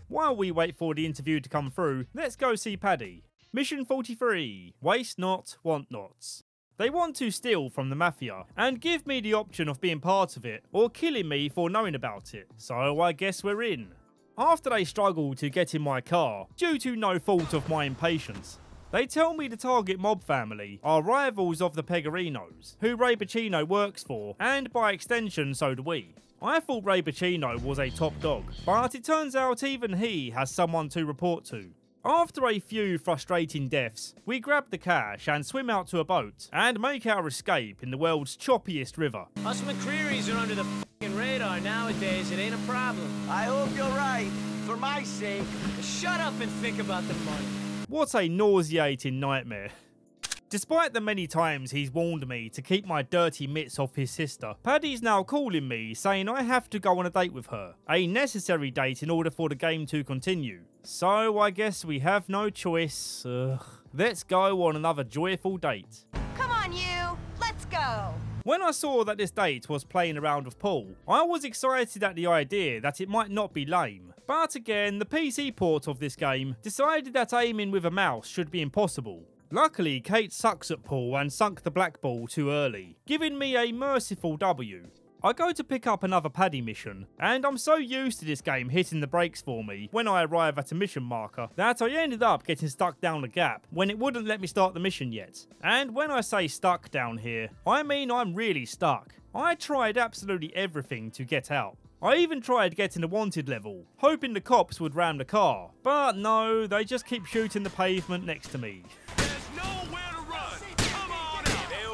While we wait for the interview to come through, let's go see Paddy. Mission 43, Waste Not, Want Nots. They want to steal from the mafia and give me the option of being part of it or killing me for knowing about it, so I guess we're in. After they struggle to get in my car, due to no fault of my impatience, they tell me the target mob family are rivals of the Pegorinos, who Ray Pacino works for, and by extension so do we. I thought Ray Pacino was a top dog, but it turns out even he has someone to report to. After a few frustrating deaths, we grab the cash and swim out to a boat and make our escape in the world's choppiest river. Us McCrearys are under the f***ing radar nowadays. It ain't a problem. I hope you're right. For my sake. Shut up and think about the money. What a nauseating nightmare. Despite the many times he's warned me to keep my dirty mitts off his sister, Paddy's now calling me saying I have to go on a date with her. A necessary date in order for the game to continue. So I guess we have no choice. Let's go on another joyful date. Come on, you. Let's go. When I saw that this date was playing around with Paul, I was excited at the idea that it might not be lame. But again, the PC port of this game decided that aiming with a mouse should be impossible. Luckily, Kate sucks at pool and sunk the black ball too early, giving me a merciful W. I go to pick up another Paddy mission, and I'm so used to this game hitting the brakes for me when I arrive at a mission marker that I ended up getting stuck down a gap when it wouldn't let me start the mission yet. And when I say stuck down here, I mean I'm really stuck. I tried absolutely everything to get out. I even tried getting a wanted level, hoping the cops would ram the car. But no, they just keep shooting the pavement next to me. There's nowhere to run. Come on out.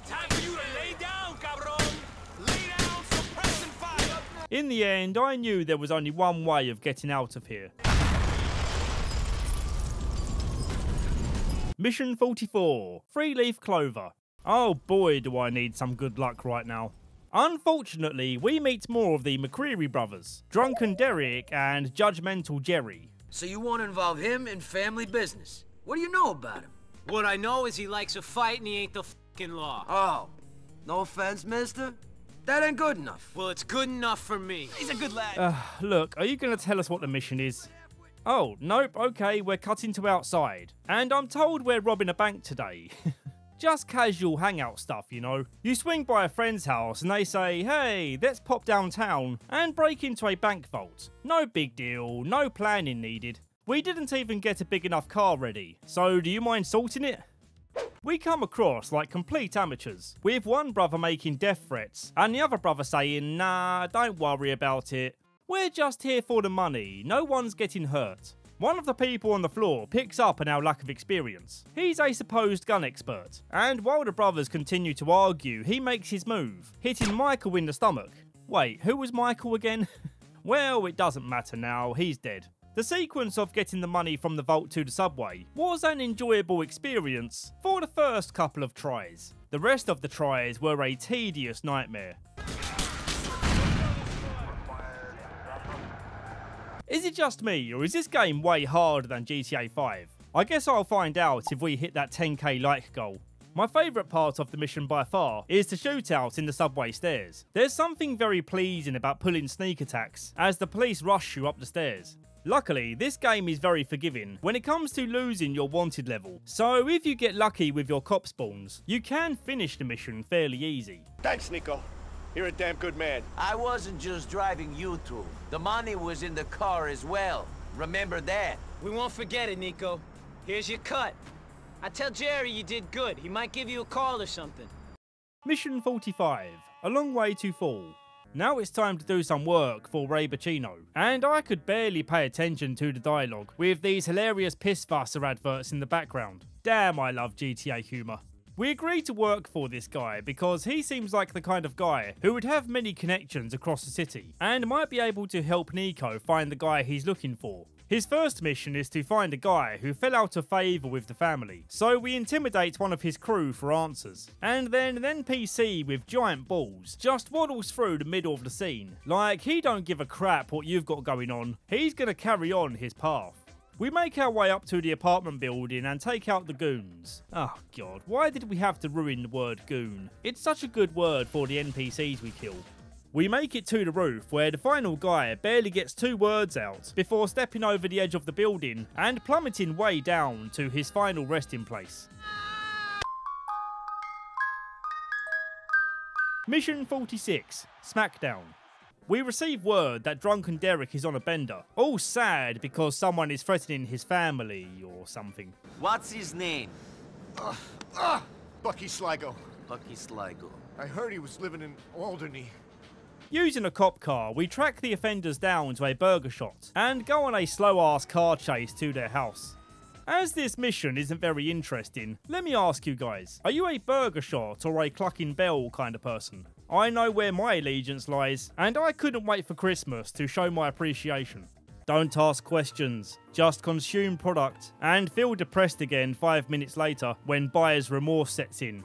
Time for you to lay down, cabrón. Lay down, suppressing fire. In the end, I knew there was only one way of getting out of here. Mission 44, 3-leaf clover. Oh boy, do I need some good luck right now. Unfortunately, we meet more of the McCreary brothers, Drunken Derek and Judgmental Jerry. So you want to involve him in family business? What do you know about him? What I know is he likes a fight and he ain't the fucking law. Oh, no offense, mister. That ain't good enough. Well, it's good enough for me. He's a good lad. Look, are you going to tell us what the mission is? Oh, nope, okay, we're cutting to outside. And I'm told we're robbing a bank today. Just casual hangout stuff, you know. You swing by a friend's house and they say, hey, let's pop downtown and break into a bank vault. No big deal, no planning needed. We didn't even get a big enough car ready, so do you mind sorting it? We come across like complete amateurs, with one brother making death threats and the other brother saying, nah, don't worry about it. We're just here for the money, no one's getting hurt. One of the people on the floor picks up on our lack of experience. He's a supposed gun expert, and while the brothers continue to argue, he makes his move, hitting Michael in the stomach. Wait, who was Michael again? Well, it doesn't matter now, he's dead. The sequence of getting the money from the vault to the subway was an enjoyable experience for the first couple of tries. The rest of the tries were a tedious nightmare. Is it just me, or is this game way harder than GTA 5? I guess I'll find out if we hit that 10k like goal. My favourite part of the mission by far is the shootout in the subway stairs. There's something very pleasing about pulling sneak attacks as the police rush you up the stairs. Luckily, this game is very forgiving when it comes to losing your wanted level, so if you get lucky with your cop spawns, you can finish the mission fairly easy. Thanks, Nico. You're a damn good man. I wasn't just driving you two. The money was in the car as well. Remember that. We won't forget it, Nico. Here's your cut. I tell Jerry you did good. He might give you a call or something. Mission 45, a long way to fall. Now it's time to do some work for Ray Bacino, and I could barely pay attention to the dialogue with these hilarious Pissfusser adverts in the background. Damn, I love GTA humour. We agreed to work for this guy because he seems like the kind of guy who would have many connections across the city and might be able to help Nico find the guy he's looking for. His first mission is to find a guy who fell out of favour with the family, so we intimidate one of his crew for answers. And then an NPC with giant balls just waddles through the middle of the scene, like he don't give a crap what you've got going on, he's gonna carry on his path. We make our way up to the apartment building and take out the goons. Oh god, why did we have to ruin the word goon? It's such a good word for the NPCs we kill. We make it to the roof where the final guy barely gets 2 words out before stepping over the edge of the building and plummeting way down to his final resting place. Mission 46, Smackdown. We receive word that Drunken Derek is on a bender, all sad because someone is threatening his family or something. What's his name? Bucky Sligo. Bucky Sligo. I heard he was living in Alderney. Using a cop car, we track the offenders down to a burger shot and go on a slow-ass car chase to their house. As this mission isn't very interesting, let me ask you guys, are you a burger shot or a clucking bell kind of person? I know where my allegiance lies, and I couldn't wait for Christmas to show my appreciation. Don't ask questions, just consume product, and feel depressed again 5 minutes later when buyer's remorse sets in.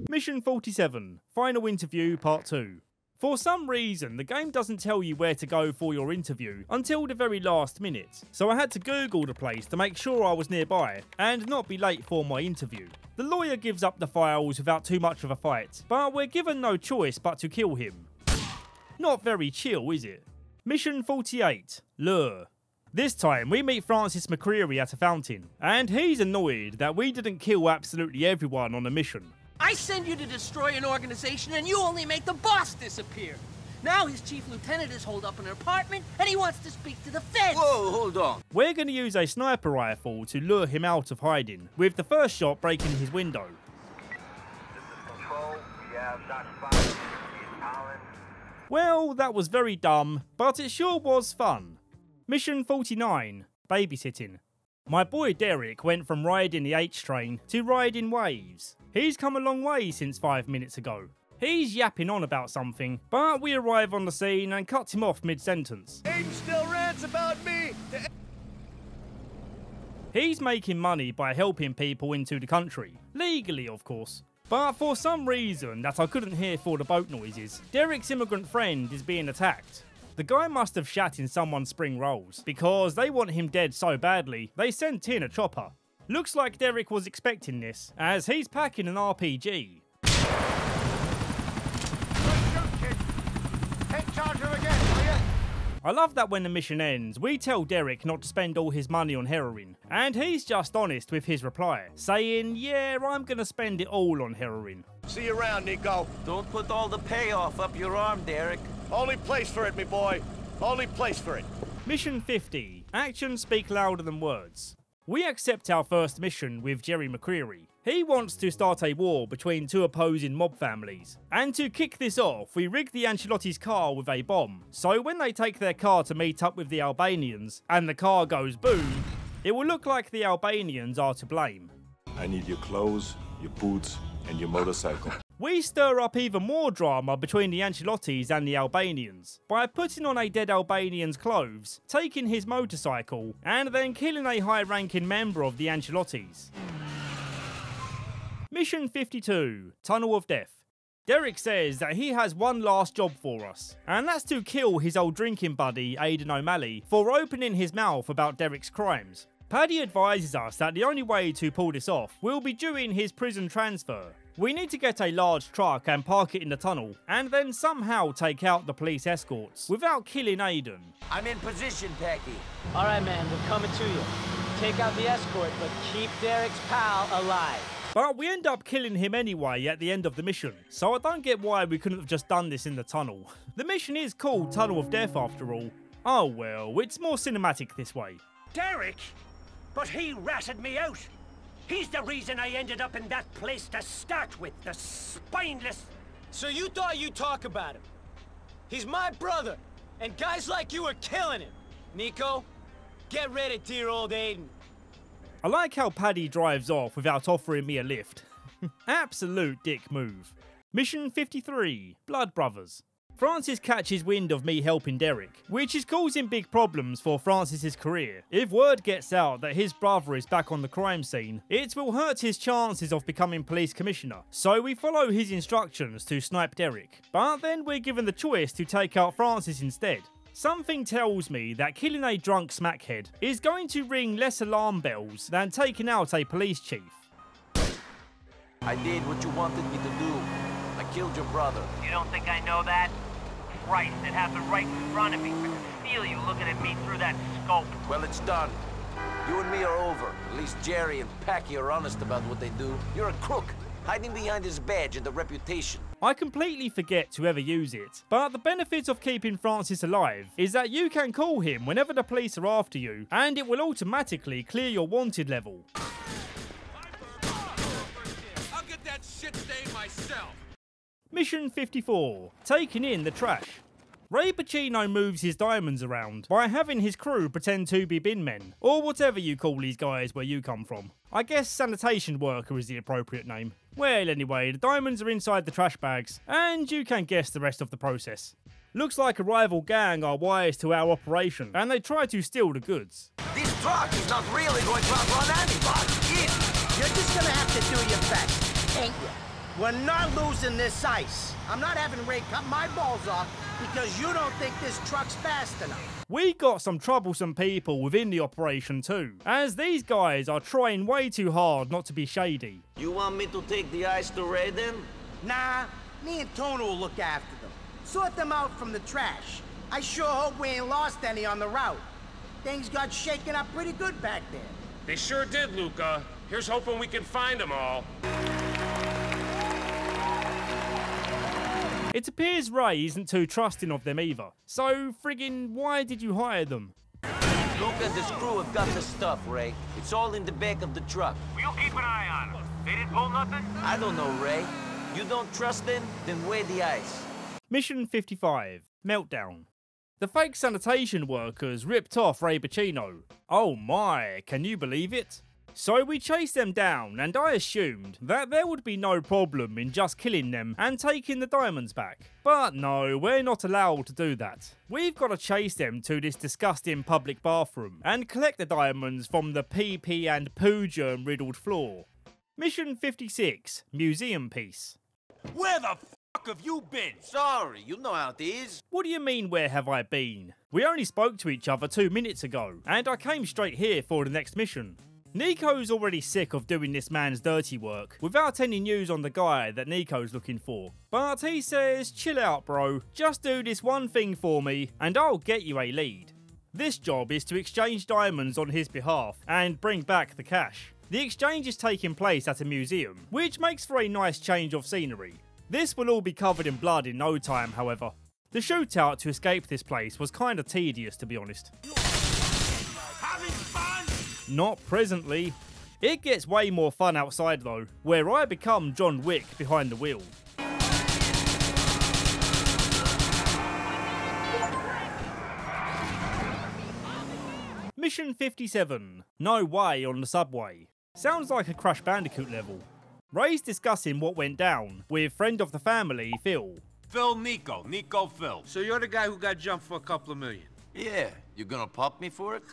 Mission 47, Final Interview Part 2. For some reason, the game doesn't tell you where to go for your interview until the very last minute, so I had to Google the place to make sure I was nearby and not be late for my interview. The lawyer gives up the files without too much of a fight, but we're given no choice but to kill him. Not very chill, is it? Mission 48, Lure. This time we meet Francis McCreary at a fountain, and he's annoyed that we didn't kill absolutely everyone on the mission. I send you to destroy an organization and you only make the boss disappear. Now his chief lieutenant is holed up in an apartment and he wants to speak to the feds. Whoa, hold on. We're going to use a sniper rifle to lure him out of hiding, with the first shot breaking his window. Well, that was very dumb, but it sure was fun. Mission 49, babysitting. My boy Derek went from riding the H train to riding waves. He's come a long way since 5 minutes ago. He's yapping on about something, but we arrive on the scene and cut him off mid-sentence. Aiden still rants about me! He's making money by helping people into the country. Legally, of course. But for some reason that I couldn't hear for the boat noises, Derek's immigrant friend is being attacked. The guy must have shat in someone's spring rolls, because they want him dead so badly, they sent in a chopper. Looks like Derek was expecting this, as he's packing an RPG. Take charge of him again, will you? I love that when the mission ends, we tell Derek not to spend all his money on heroin, and he's just honest with his reply, saying, yeah, I'm gonna spend it all on heroin. See you around, Nico. Don't put all the payoff up your arm, Derek. Only place for it, me boy. Only place for it. Mission 50. Actions speak louder than words. We accept our first mission with Jerry McCreary. He wants to start a war between two opposing mob families. And to kick this off, we rig the Ancelotti's car with a bomb. So when they take their car to meet up with the Albanians, and the car goes boom, it will look like the Albanians are to blame. I need your clothes, your boots, and your motorcycle. We stir up even more drama between the Ancelottis and the Albanians by putting on a dead Albanian's clothes, taking his motorcycle, and then killing a high-ranking member of the Ancelottis. Mission 52, Tunnel of Death. Derek says that he has one last job for us, and that's to kill his old drinking buddy Aidan O'Malley for opening his mouth about Derek's crimes. Paddy advises us that the only way to pull this off will be during his prison transfer. We need to get a large truck and park it in the tunnel, and then somehow take out the police escorts without killing Aidan. I'm in position, Packy. All right, man, we're coming to you. Take out the escort, but keep Derek's pal alive. But we end up killing him anyway at the end of the mission, so I don't get why we couldn't have just done this in the tunnel. The mission is called Tunnel of Death after all. Oh well, it's more cinematic this way. Derek? But he ratted me out. He's the reason I ended up in that place to start with, the spineless... So you thought you'd talk about him? He's my brother, and guys like you are killing him. Nico, get ready, dear old Aiden. I like how Paddy drives off without offering me a lift. Absolute dick move. Mission 53, Blood Brothers. Francis catches wind of me helping Derek, which is causing big problems for Francis's career. If word gets out that his brother is back on the crime scene, it will hurt his chances of becoming police commissioner. So we follow his instructions to snipe Derek, but then we're given the choice to take out Francis instead. Something tells me that killing a drunk smackhead is going to ring less alarm bells than taking out a police chief. I did what you wanted me to do. I killed your brother. You don't think I know that? Christ, it happened right in front of me. I can feel you looking at me through that scope. Well, it's done. You and me are over. At least Jerry and Packy are honest about what they do. You're a crook, hiding behind his badge and a reputation. I completely forget to ever use it, but the benefit of keeping Francis alive is that you can call him whenever the police are after you, and it will automatically clear your wanted level. I'll get that shit stain myself. Mission 54, taking in the trash. Ray Pacino moves his diamonds around by having his crew pretend to be bin men, or whatever you call these guys where you come from. I guess sanitation worker is the appropriate name. Well anyway, the diamonds are inside the trash bags, and you can guess the rest of the process. Looks like a rival gang are wise to our operation, and they try to steal the goods. This truck is not really going to outrun anybody, is it? You're just gonna have to do your best, ain't you? We're not losing this ice. I'm not having Ray cut my balls off because you don't think this truck's fast enough. We got some troublesome people within the operation too, as these guys are trying way too hard not to be shady. You want me to take the ice to Ray then? Nah, me and Tony will look after them. Sort them out from the trash. I sure hope we ain't lost any on the route. Things got shaken up pretty good back there. They sure did, Luca. Here's hoping we can find them all. It appears Ray isn't too trusting of them either, so friggin' why did you hire them? Luca and this crew have got the stuff, Ray. It's all in the back of the truck. We'll keep an eye on them. They didn't pull nothing? I don't know, Ray. You don't trust them? Then weigh the ice. Mission 55, Meltdown. The fake sanitation workers ripped off Ray Bacino. Oh my, can you believe it? So we chased them down, and I assumed that there would be no problem in just killing them and taking the diamonds back. But no, we're not allowed to do that. We've got to chase them to this disgusting public bathroom and collect the diamonds from the pee and poo germ riddled floor. Mission 56, Museum Piece. Where the fuck have you been? Sorry, you know how it is. What do you mean, where have I been? We only spoke to each other 2 minutes ago, and I came straight here for the next mission. Nico's already sick of doing this man's dirty work without any news on the guy that Nico's looking for. But he says, chill out bro, just do this one thing for me and I'll get you a lead. This job is to exchange diamonds on his behalf and bring back the cash. The exchange is taking place at a museum, which makes for a nice change of scenery. This will all be covered in blood in no time, however. The shootout to escape this place was kinda tedious, to be honest. Not presently. It gets way more fun outside though, where I become John Wick behind the wheel. Mission 57, No Way on the Subway. Sounds like a Crash Bandicoot level. Ray's discussing what went down with friend of the family, Phil. Phil Nico, Nico Phil. So you're the guy who got jumped for a couple of million? Yeah, you gonna pop me for it?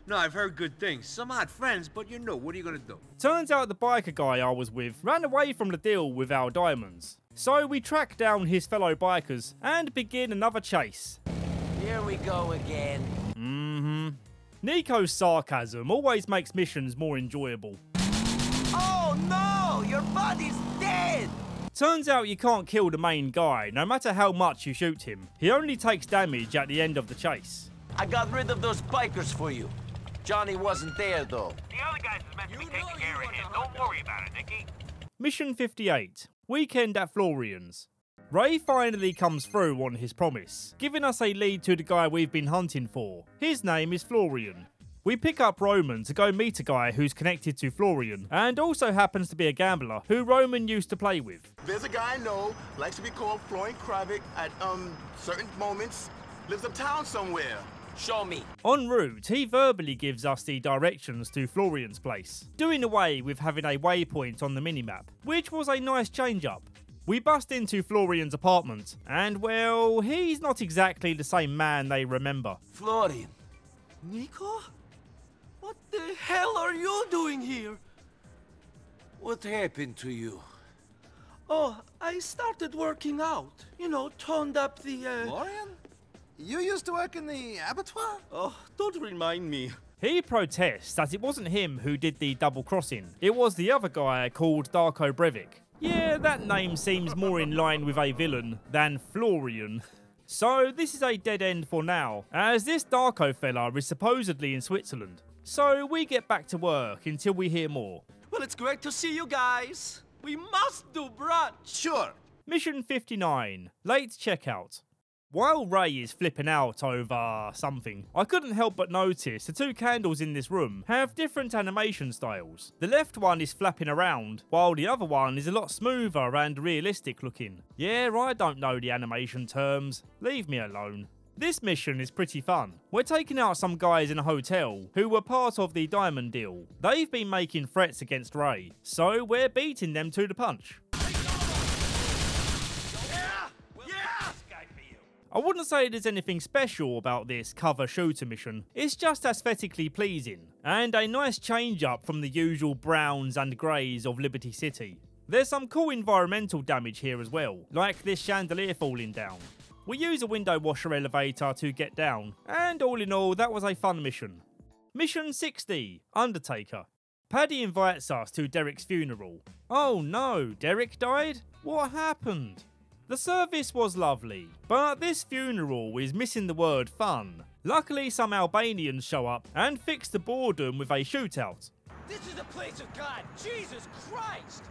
No, I've heard good things. Some odd friends, but you know, what are you gonna do? Turns out the biker guy I was with ran away from the deal with our diamonds. So we track down his fellow bikers and begin another chase. Here we go again. Nico's sarcasm always makes missions more enjoyable. Oh no! Your body's dead! Turns out you can't kill the main guy, no matter how much you shoot him. He only takes damage at the end of the chase. I got rid of those bikers for you. Johnny wasn't there, though. The other guys is meant to be taking care of him. Don't worry about it, Nicky. Mission 58, Weekend at Florian's. Ray finally comes through on his promise, giving us a lead to the guy we've been hunting for. His name is Florian. We pick up Roman to go meet a guy who's connected to Florian, and also happens to be a gambler who Roman used to play with. There's a guy I know, likes to be called Florian Kravik at, certain moments, lives uptown somewhere. Show me. En route, he verbally gives us the directions to Florian's place, doing away with having a waypoint on the minimap, which was a nice change-up. We bust into Florian's apartment, and well, he's not exactly the same man they remember. Florian. Nico? What the hell are you doing here? What happened to you? Oh, I started working out. You know, toned up the, Florian? You used to work in the abattoir? Oh, don't remind me. He protests that it wasn't him who did the double crossing. It was the other guy called Darko Breivik. Yeah, that name seems more in line with a villain than Florian. So this is a dead end for now, as this Darko fella is supposedly in Switzerland. So we get back to work until we hear more. Well, it's great to see you guys. We must do brunch. Sure. Mission 59, late checkout. While Ray is flipping out over something, I couldn't help but notice the two candles in this room have different animation styles. The left one is flapping around, while the other one is a lot smoother and realistic looking. Yeah, I don't know the animation terms. Leave me alone. This mission is pretty fun. We're taking out some guys in a hotel who were part of the diamond deal. They've been making threats against Ray, so we're beating them to the punch. I wouldn't say there's anything special about this cover shooter mission. It's just aesthetically pleasing, and a nice change up from the usual browns and greys of Liberty City. There's some cool environmental damage here as well, like this chandelier falling down. We use a window washer elevator to get down, and all in all, that was a fun mission. Mission 60, Undertaker. Paddy invites us to Derek's funeral. Oh no, Derek died? What happened? The service was lovely, but this funeral is missing the word fun. Luckily, some Albanians show up and fix the boredom with a shootout. This is the place of God, Jesus Christ!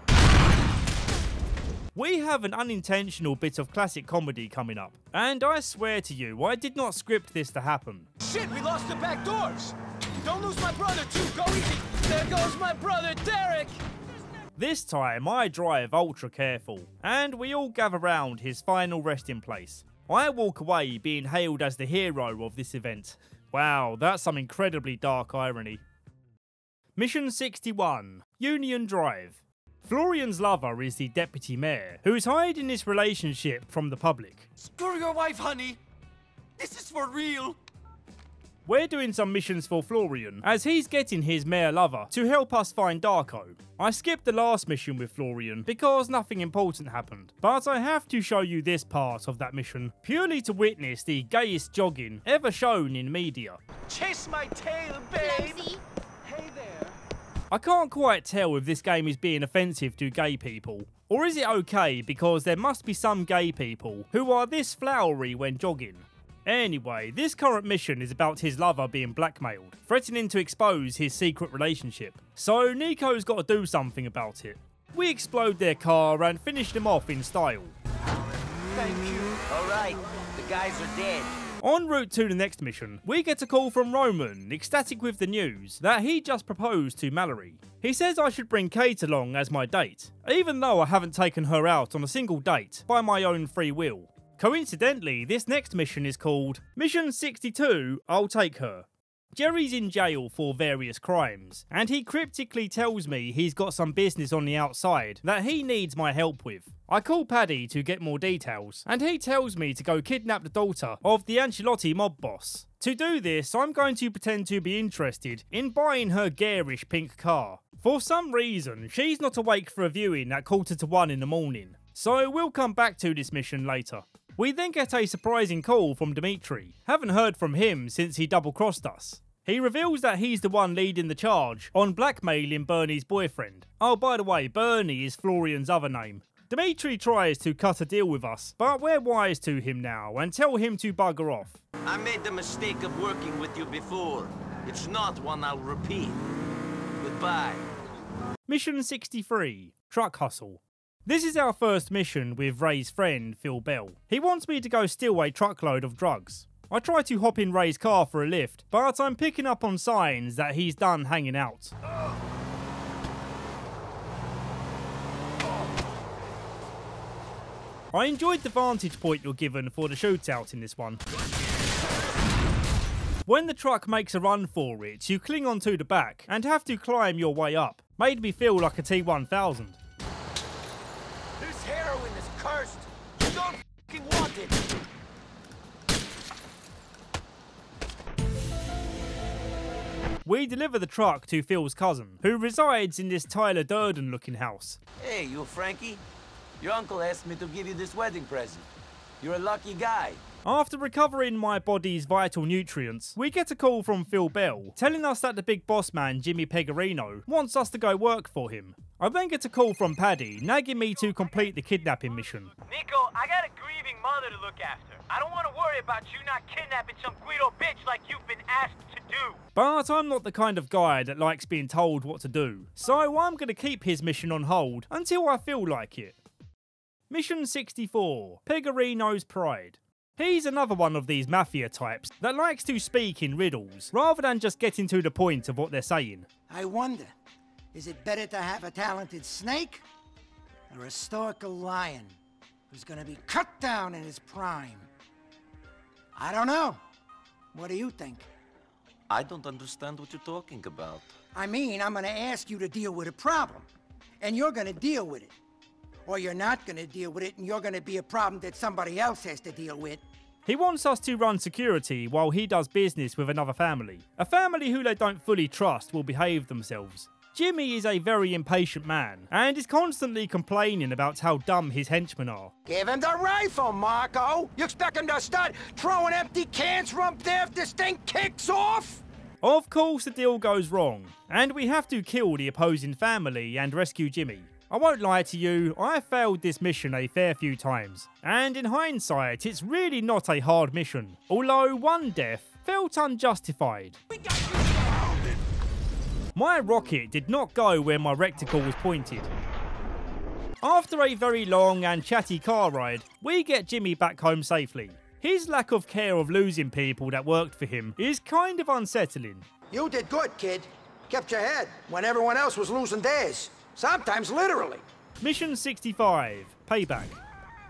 We have an unintentional bit of classic comedy coming up, and I swear to you, I did not script this to happen. Shit, we lost the back doors! Don't lose my brother too, go easy! There goes my brother, Derek! This time I drive ultra careful, and we all gather round his final resting place. I walk away being hailed as the hero of this event. Wow, that's some incredibly dark irony. Mission 61, Union Drive. Florian's lover is the deputy mayor, who's hiding this relationship from the public. Screw your wife, honey! This is for real! We're doing some missions for Florian, as he's getting his mayor lover to help us find Darko. I skipped the last mission with Florian because nothing important happened, but I have to show you this part of that mission, purely to witness the gayest jogging ever shown in media. Chase my tail, babe! Hey there! I can't quite tell if this game is being offensive to gay people, or is it okay because there must be some gay people who are this flowery when jogging. Anyway, this current mission is about his lover being blackmailed, threatening to expose his secret relationship. So Nico's got to do something about it. We explode their car and finish them off in style. Thank you. Alright, the guys are dead. En route to the next mission, we get a call from Roman, ecstatic with the news that he just proposed to Mallory. He says I should bring Kate along as my date, even though I haven't taken her out on a single date by my own free will. Coincidentally, this next mission is called Mission 62, I'll Take Her. Jerry's in jail for various crimes, and he cryptically tells me he's got some business on the outside that he needs my help with. I call Paddy to get more details, and he tells me to go kidnap the daughter of the Ancelotti mob boss. To do this, I'm going to pretend to be interested in buying her garish pink car. For some reason, she's not awake for a viewing at 1:45 in the morning, so we'll come back to this mission later. We then get a surprising call from Dimitri. Haven't heard from him since he double-crossed us. He reveals that he's the one leading the charge on blackmailing Bernie's boyfriend. Oh, by the way, Bernie is Florian's other name. Dimitri tries to cut a deal with us, but we're wise to him now and tell him to bugger off. I made the mistake of working with you before. It's not one I'll repeat. Goodbye. Mission 63, Truck Hustle. This is our first mission with Ray's friend, Phil Bell. He wants me to go steal a truckload of drugs. I try to hop in Ray's car for a lift, but I'm picking up on signs that he's done hanging out. I enjoyed the vantage point you're given for the shootout in this one. When the truck makes a run for it, you cling onto the back and have to climb your way up. Made me feel like a T-1000. This heroin is cursed. You don't f***ing want it. We deliver the truck to Phil's cousin, who resides in this Tyler Durden-looking house. Hey, you Frankie? Your uncle asked me to give you this wedding present. You're a lucky guy. After recovering my body's vital nutrients, we get a call from Phil Bell, telling us that the big boss man, Jimmy Pecorino, wants us to go work for him. I then get a call from Paddy, nagging me to complete the kidnapping mission. Nico, I got a grieving mother to look after. I don't want to worry about you not kidnapping some Guido bitch like you've been asked to do. But I'm not the kind of guy that likes being told what to do, so I'm going to keep his mission on hold until I feel like it. Mission 64, Pegorino's Pride. He's another one of these mafia types that likes to speak in riddles, rather than just getting to the point of what they're saying. I wonder, is it better to have a talented snake or a stoical lion who's gonna be cut down in his prime? I don't know. What do you think? I don't understand what you're talking about. I mean, I'm gonna ask you to deal with a problem, and you're gonna deal with it. Or you're not gonna deal with it, and you're gonna be a problem that somebody else has to deal with. He wants us to run security while he does business with another family. A family who they don't fully trust will behave themselves. Jimmy is a very impatient man, and is constantly complaining about how dumb his henchmen are. Give him the rifle, Marco! You expect him to start throwing empty cans from there if this thing kicks off? Of course the deal goes wrong, and we have to kill the opposing family and rescue Jimmy. I won't lie to you, I failed this mission a fair few times, and in hindsight it's really not a hard mission, although one death felt unjustified. My rocket did not go where my reticle was pointed. After a very long and chatty car ride, we get Jimmy back home safely. His lack of care of losing people that worked for him is kind of unsettling. You did good, kid. Kept your head when everyone else was losing theirs. Sometimes literally. Mission 65, Payback.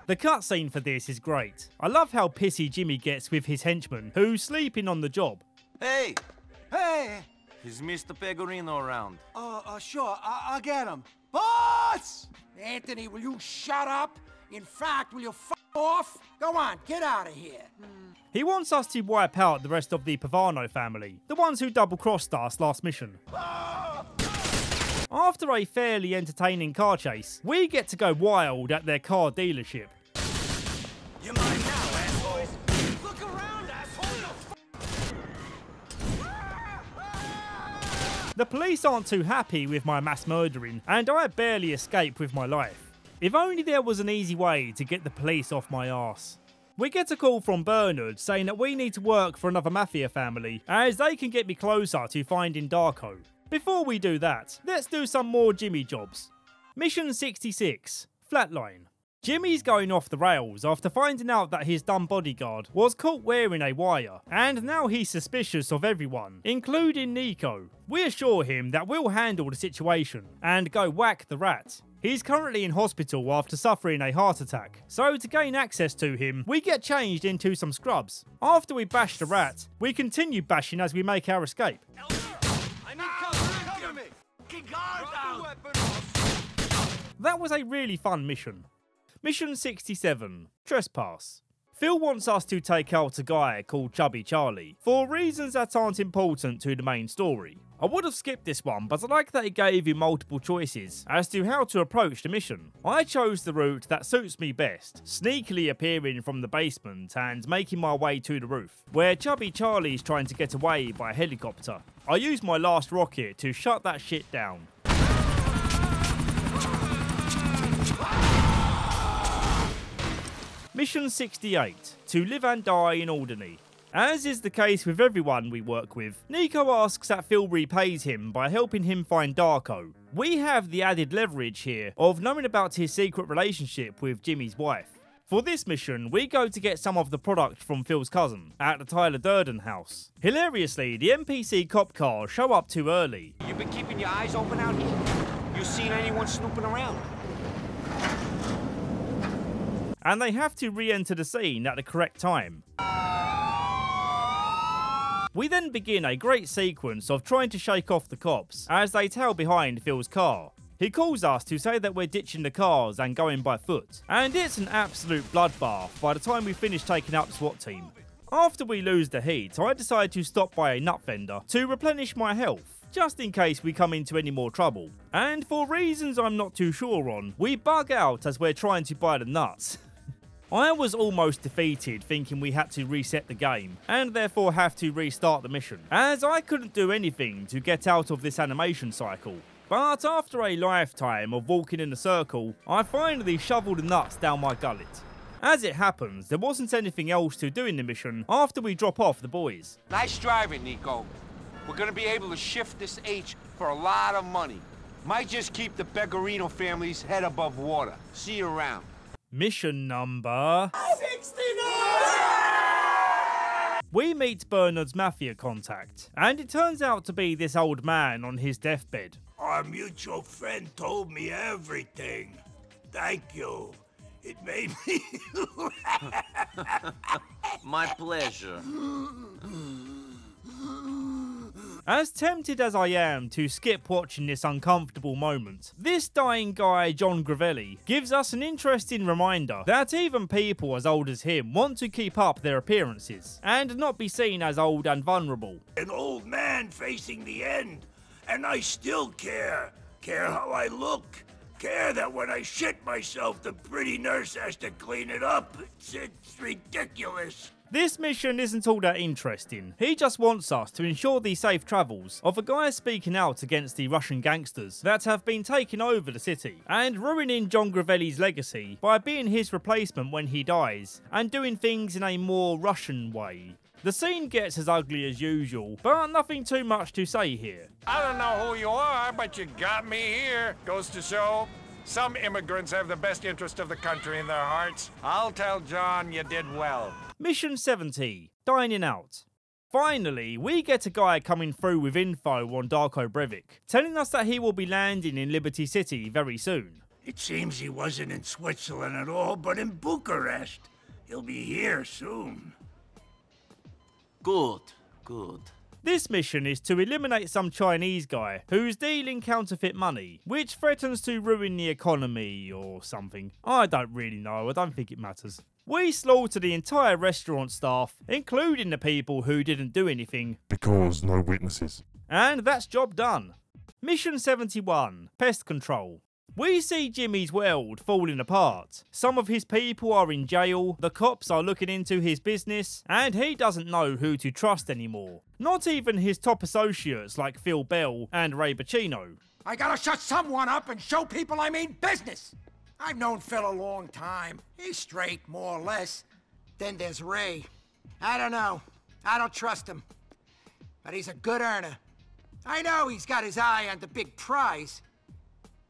The cutscene for this is great. I love how pissy Jimmy gets with his henchman, who's sleeping on the job. Hey! Hey! Is Mr. Pegorino around? Sure, I'll get him. Boss! Anthony, will you shut up? In fact, will you f off? Go on, get out of here. He wants us to wipe out the rest of the Pavano family, the ones who double-crossed us last mission. After a fairly entertaining car chase, we get to go wild at their car dealership. You mind now, assholes? Look around, asshole! The police aren't too happy with my mass murdering, and I barely escape with my life. If only there was an easy way to get the police off my arse. We get a call from Bernard saying that we need to work for another mafia family, as they can get me closer to finding Darko. Before we do that, let's do some more Jimmy jobs. Mission 66, Flatline. Jimmy's going off the rails after finding out that his dumb bodyguard was caught wearing a wire, and now he's suspicious of everyone, including Nico. We assure him that we'll handle the situation, and go whack the rat. He's currently in hospital after suffering a heart attack, so to gain access to him, we get changed into some scrubs. After we bash the rat, we continue bashing as we make our escape. That was a really fun mission. Mission 67, Trespass. Phil wants us to take out a guy called Chubby Charlie, for reasons that aren't important to the main story. I would have skipped this one, but I like that it gave you multiple choices as to how to approach the mission. I chose the route that suits me best, sneakily appearing from the basement and making my way to the roof, where Chubby Charlie's trying to get away by helicopter. I used my last rocket to shut that shit down. Mission 68, To Live and Die in Alderney. As is the case with everyone we work with, Nico asks that Phil repays him by helping him find Darko. We have the added leverage here of knowing about his secret relationship with Jimmy's wife. For this mission, we go to get some of the product from Phil's cousin at the Tyler Durden house. Hilariously, the NPC cop cars show up too early. You been keeping your eyes open out here? You seen anyone snooping around? And they have to re-enter the scene at the correct time. We then begin a great sequence of trying to shake off the cops as they tail behind Phil's car. He calls us to say that we're ditching the cars and going by foot, and it's an absolute bloodbath by the time we finish taking out the SWAT team. After we lose the heat, I decide to stop by a nut vendor to replenish my health, just in case we come into any more trouble. And for reasons I'm not too sure on, we bug out as we're trying to buy the nuts. I was almost defeated, thinking we had to reset the game, and therefore have to restart the mission, as I couldn't do anything to get out of this animation cycle. But after a lifetime of walking in a circle, I finally shoveled the nuts down my gullet. As it happens, there wasn't anything else to do in the mission after we drop off the boys. Nice driving, Nico. We're gonna be able to shift this H for a lot of money. Might just keep the Pegorino family's head above water. See you around. Mission number 69! We meet Bernard's mafia contact, and it turns out to be this old man on his deathbed. Our mutual friend told me everything. Thank you. It made me... My pleasure. As tempted as I am to skip watching this uncomfortable moment, this dying guy, John Gravelli, gives us an interesting reminder that even people as old as him want to keep up their appearances, and not be seen as old and vulnerable. An old man facing the end, and I still care. Care how I look. Care that when I shit myself, the pretty nurse has to clean it up. It's ridiculous. This mission isn't all that interesting. He just wants us to ensure the safe travels of a guy speaking out against the Russian gangsters that have been taking over the city, and ruining John Gravelli's legacy by being his replacement when he dies, and doing things in a more Russian way. The scene gets as ugly as usual, but nothing too much to say here. I don't know who you are, but you got me here. Goes to show, some immigrants have the best interest of the country in their hearts. I'll tell John you did well. Mission 70, Dining Out. Finally, we get a guy coming through with info on Darko Breivik, telling us that he will be landing in Liberty City very soon. It seems he wasn't in Switzerland at all, but in Bucharest. He'll be here soon. Good, good. This mission is to eliminate some Chinese guy who's dealing counterfeit money, which threatens to ruin the economy or something. I don't really know, I don't think it matters. We slaughter the entire restaurant staff, including the people who didn't do anything. Because no witnesses. And that's job done. Mission 71, Pest Control. We see Jimmy's world falling apart. Some of his people are in jail, the cops are looking into his business, and he doesn't know who to trust anymore. Not even his top associates like Phil Bell and Ray Pacino. I gotta shut someone up and show people I mean business. I've known Phil a long time. He's straight, more or less. Then there's Ray. I don't know. I don't trust him. But he's a good earner. I know he's got his eye on the big prize.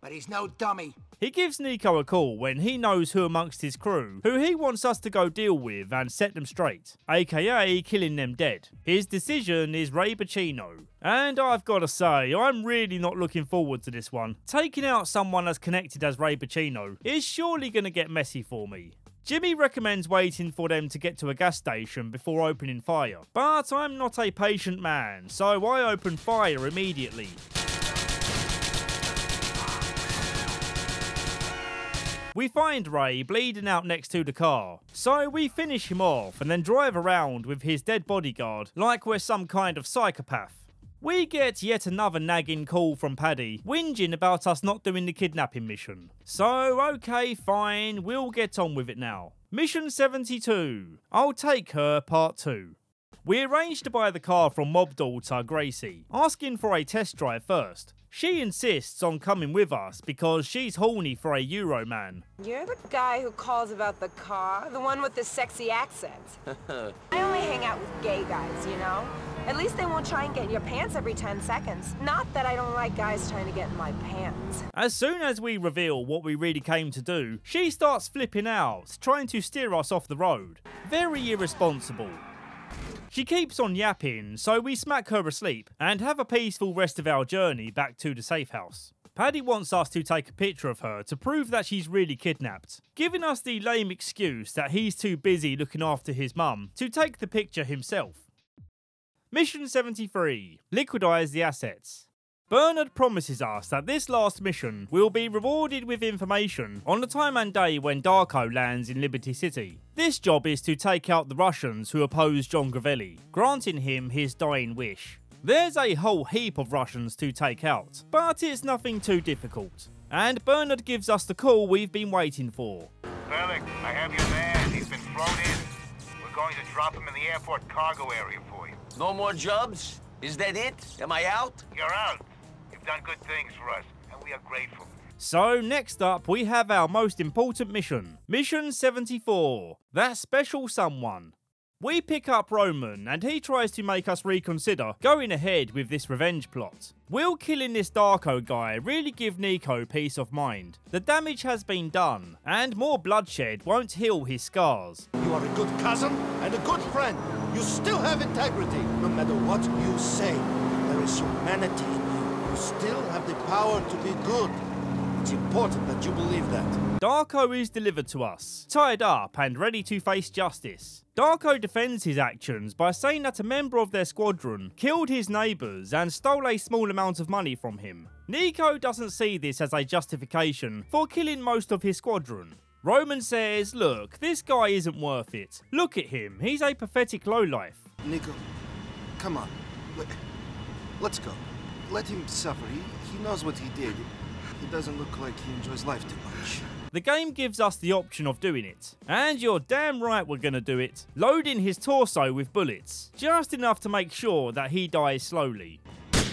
But he's no dummy. He gives Nico a call when he knows who amongst his crew who he wants us to go deal with and set them straight, aka killing them dead. His decision is Ray Pacino. And I've got to say, I'm really not looking forward to this one. Taking out someone as connected as Ray Pacino is surely going to get messy for me. Jimmy recommends waiting for them to get to a gas station before opening fire. But I'm not a patient man, so I open fire immediately. We find Ray bleeding out next to the car, so we finish him off and then drive around with his dead bodyguard like we're some kind of psychopath. We get yet another nagging call from Paddy, whinging about us not doing the kidnapping mission. So, okay, fine, we'll get on with it now. Mission 72, I'll Take Her Part 2. We arrange to buy the car from mob daughter Gracie, asking for a test drive first. She insists on coming with us because she's horny for a Euro man. You're the guy who calls about the car, the one with the sexy accent. I only hang out with gay guys, you know? At least they won't try and get in your pants every 10 seconds. Not that I don't like guys trying to get in my pants. As soon as we reveal what we really came to do, she starts flipping out, trying to steer us off the road. Very irresponsible. She keeps on yapping, so we smack her asleep and have a peaceful rest of our journey back to the safe house. Paddy wants us to take a picture of her to prove that she's really kidnapped, giving us the lame excuse that he's too busy looking after his mum to take the picture himself. Mission 73, Liquidize the Assets. Bernard promises us that this last mission will be rewarded with information on the time and day when Darko lands in Liberty City. This job is to take out the Russians who oppose John Gravelli, granting him his dying wish. There's a whole heap of Russians to take out, but it's nothing too difficult. And Bernard gives us the call we've been waiting for. Bellic, I have your man. He's been flown in. We're going to drop him in the airport cargo area for you. No more jobs? Is that it? Am I out? You're out. You've done good things for us, and we are grateful. So next up we have our most important mission. Mission 74, That Special Someone. We pick up Roman and he tries to make us reconsider going ahead with this revenge plot. Will killing this Darko guy really give Nico peace of mind? The damage has been done and more bloodshed won't heal his scars. You are a good cousin and a good friend. You still have integrity, no matter what you say. There is humanity in you. You still have the power to be good. It's important that you believe that. Darko is delivered to us, tied up and ready to face justice. Darko defends his actions by saying that a member of their squadron killed his neighbours and stole a small amount of money from him. Nico doesn't see this as a justification for killing most of his squadron. Roman says, look, this guy isn't worth it. Look at him, he's a pathetic lowlife. Nico, come on. Let's go. Let him suffer. He knows what he did. It doesn't look like he enjoys life too much. The game gives us the option of doing it. And you're damn right we're gonna do it. Loading his torso with bullets. Just enough to make sure that he dies slowly. Thank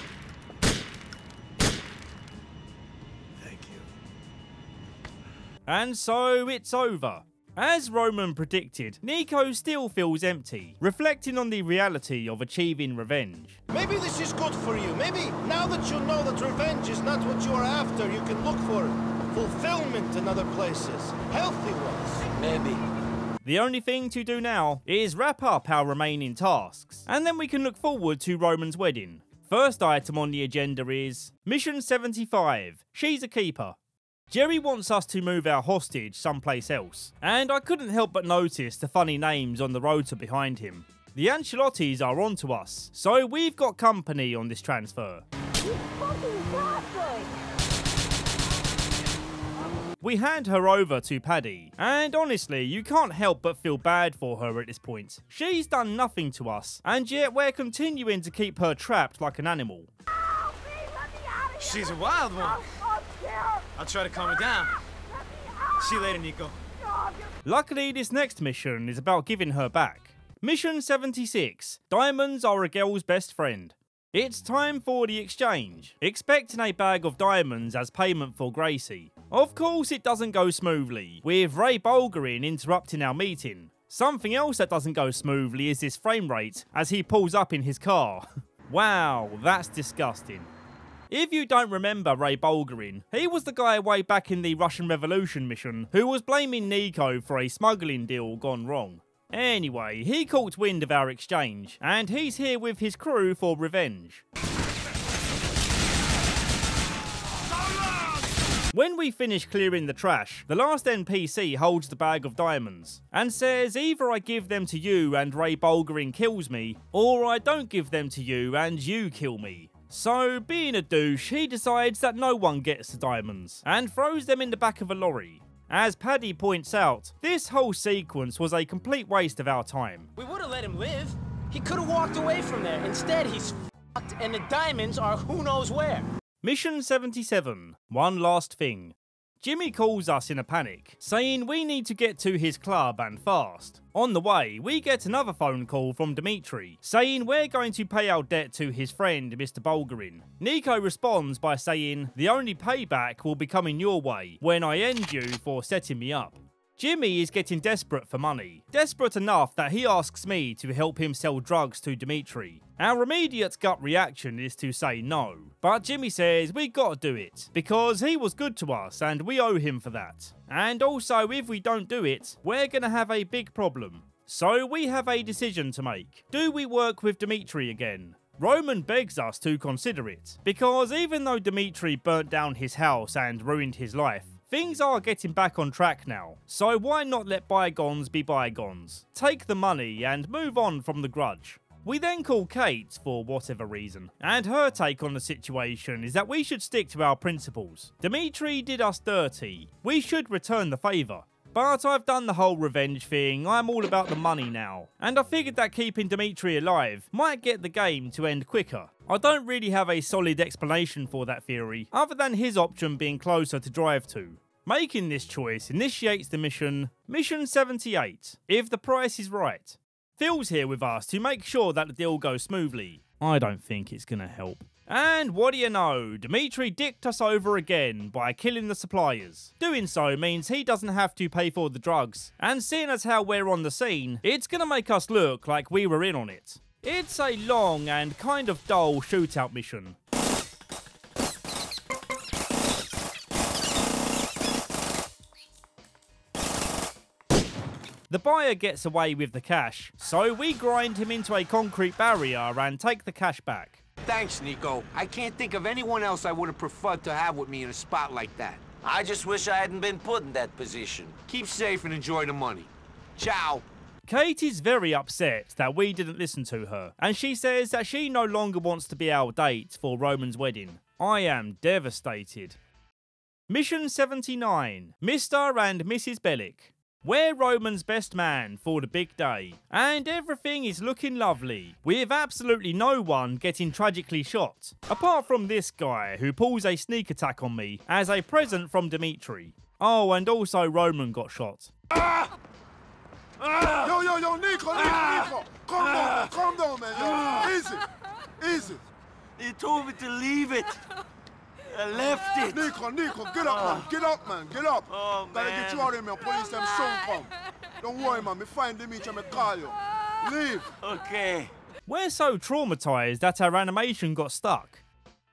you. And so it's over. As Roman predicted, Nico still feels empty, reflecting on the reality of achieving revenge. Maybe this is good for you. Maybe now that you know that revenge is not what you are after, you can look for fulfillment in other places. Healthy ones. Maybe. The only thing to do now is wrap up our remaining tasks, and then we can look forward to Roman's wedding. First item on the agenda is Mission 75, She's a Keeper. Jerry wants us to move our hostage someplace else, and I couldn't help but notice the funny names on the rota behind him. The Ancelottis are onto us, so we've got company on this transfer. You fucking bastard! We hand her over to Paddy, and honestly, you can't help but feel bad for her at this point. She's done nothing to us, and yet we're continuing to keep her trapped like an animal. She's a wild one. I'll try to calm her down. See you later, Nico. Luckily, this next mission is about giving her back. Mission 76, Diamonds are a girl's best friend. It's time for the exchange, expecting a bag of diamonds as payment for Gracie. Of course it doesn't go smoothly, with Ray Bulgarin interrupting our meeting. Something else that doesn't go smoothly is this frame rate as he pulls up in his car. Wow, that's disgusting. If you don't remember Ray Bulgarin, he was the guy way back in the Russian Revolution mission who was blaming Nico for a smuggling deal gone wrong. Anyway, he caught wind of our exchange, and he's here with his crew for revenge. When we finish clearing the trash, the last NPC holds the bag of diamonds, and says either I give them to you and Ray Bulgarin kills me, or I don't give them to you and you kill me. So, being a douche, he decides that no one gets the diamonds, and throws them in the back of a lorry. As Paddy points out, this whole sequence was a complete waste of our time. We would have let him live. He could have walked away from there. Instead, he's f***ed and the diamonds are who knows where. Mission 77, One Last Thing. Jimmy calls us in a panic, saying we need to get to his club and fast. On the way, we get another phone call from Dimitri, saying we're going to pay our debt to his friend, Mr. Bulgarin. Nico responds by saying, the only payback will be coming your way, when I end you for setting me up. Jimmy is getting desperate for money, desperate enough that he asks me to help him sell drugs to Dimitri. Our immediate gut reaction is to say no, but Jimmy says we gotta do it, because he was good to us and we owe him for that. And also, if we don't do it, we're gonna have a big problem. So we have a decision to make. Do we work with Dimitri again? Roman begs us to consider it, because even though Dimitri burnt down his house and ruined his life, things are getting back on track now, so why not let bygones be bygones? Take the money and move on from the grudge. We then call Kate for whatever reason, and her take on the situation is that we should stick to our principles. Dimitri did us dirty, we should return the favour. But I've done the whole revenge thing, I'm all about the money now, and I figured that keeping Dimitri alive might get the game to end quicker. I don't really have a solid explanation for that theory, other than his option being closer to drive to. Making this choice initiates the mission, Mission 78, if the price is right. Phil's here with us to make sure that the deal goes smoothly. I don't think it's gonna help. And what do you know, Dimitri dicked us over again by killing the suppliers. Doing so means he doesn't have to pay for the drugs, and seeing as how we're on the scene, it's gonna make us look like we were in on it. It's a long and kind of dull shootout mission. The buyer gets away with the cash, so we grind him into a concrete barrier and take the cash back. Thanks, Nico. I can't think of anyone else I would have preferred to have with me in a spot like that. I just wish I hadn't been put in that position. Keep safe and enjoy the money. Ciao. Kate is very upset that we didn't listen to her, and she says that she no longer wants to be our date for Roman's wedding. I am devastated. Mission 79, Mr. and Mrs. Bellick. We're Roman's best man for the big day, and everything is looking lovely, with absolutely no one getting tragically shot, apart from this guy who pulls a sneak attack on me as a present from Dimitri. Oh, and also Roman got shot. Yo, Nico, calm down, man, yo. Easy. He told me to leave it. I left it. Nico, get up, man, get up. Oh, Gotta man. get you out of here, man. Police them soon come. Don't worry, man. Me find Dimitri and me call you. Leave. Okay. We're so traumatized that our animation got stuck.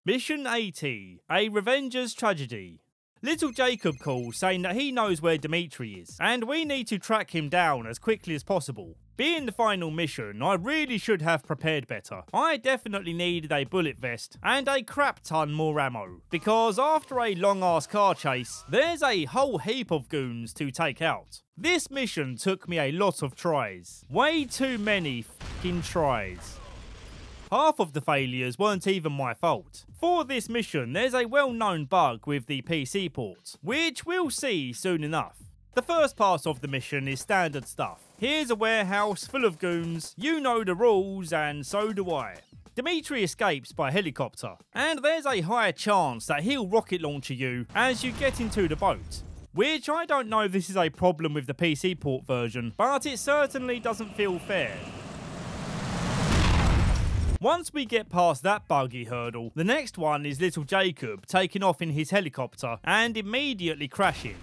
Mission 80, a Revenger's Tragedy. Little Jacob calls saying that he knows where Dimitri is, and we need to track him down as quickly as possible. Being the final mission, I really should have prepared better. I definitely needed a bullet vest and a crap ton more ammo, because after a long ass car chase, there's a whole heap of goons to take out. This mission took me a lot of tries. Way too many f***ing tries. Half of the failures weren't even my fault. For this mission, there's a well-known bug with the PC port, which we'll see soon enough. The first part of the mission is standard stuff. Here's a warehouse full of goons, you know the rules, and so do I. Dimitri escapes by helicopter, and there's a high chance that he'll rocket launcher you as you get into the boat. Which I don't know if this is a problem with the PC port version, but it certainly doesn't feel fair. Once we get past that buggy hurdle, the next one is little Jacob taking off in his helicopter and immediately crashing.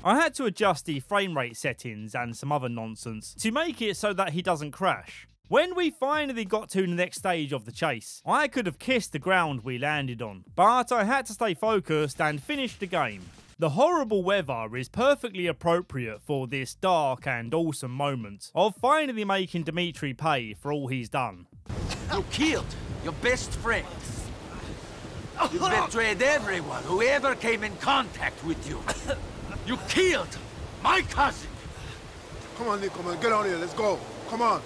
I had to adjust the frame rate settings and some other nonsense to make it so that he doesn't crash. When we finally got to the next stage of the chase, I could have kissed the ground we landed on, but I had to stay focused and finish the game. The horrible weather is perfectly appropriate for this dark and awesome moment of finally making Dimitri pay for all he's done. You killed your best friend. You betrayed everyone who ever came in contact with you. You killed my cousin. Come on, Nico, man. Get on here. Let's go. Come on.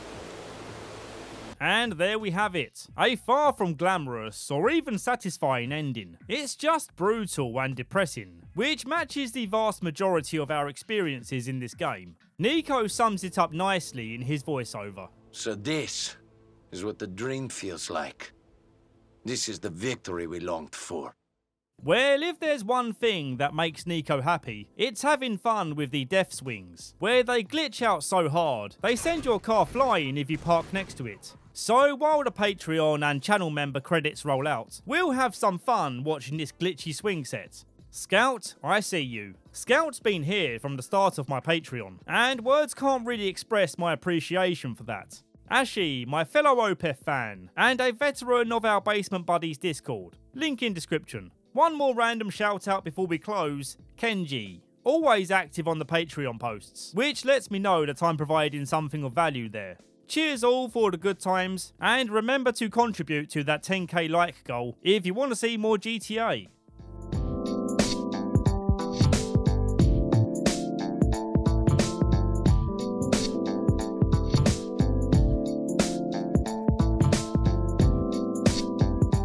And there we have it. A far from glamorous or even satisfying ending. It's just brutal and depressing, which matches the vast majority of our experiences in this game. Nico sums it up nicely in his voiceover. So this is what the dream feels like. This is the victory we longed for. Well, if there's one thing that makes Nico happy, it's having fun with the death swings, where they glitch out so hard, they send your car flying if you park next to it. So while the Patreon and channel member credits roll out, we'll have some fun watching this glitchy swing set. Scout, I see you. Scout's been here from the start of my Patreon, and words can't really express my appreciation for that. Ashi, my fellow Opeth fan, and a veteran of our Basement Buddies Discord. Link in description. One more random shout out before we close, Kenji. Always active on the Patreon posts, which lets me know that I'm providing something of value there. Cheers all for the good times, and remember to contribute to that 10k like goal if you want to see more GTA.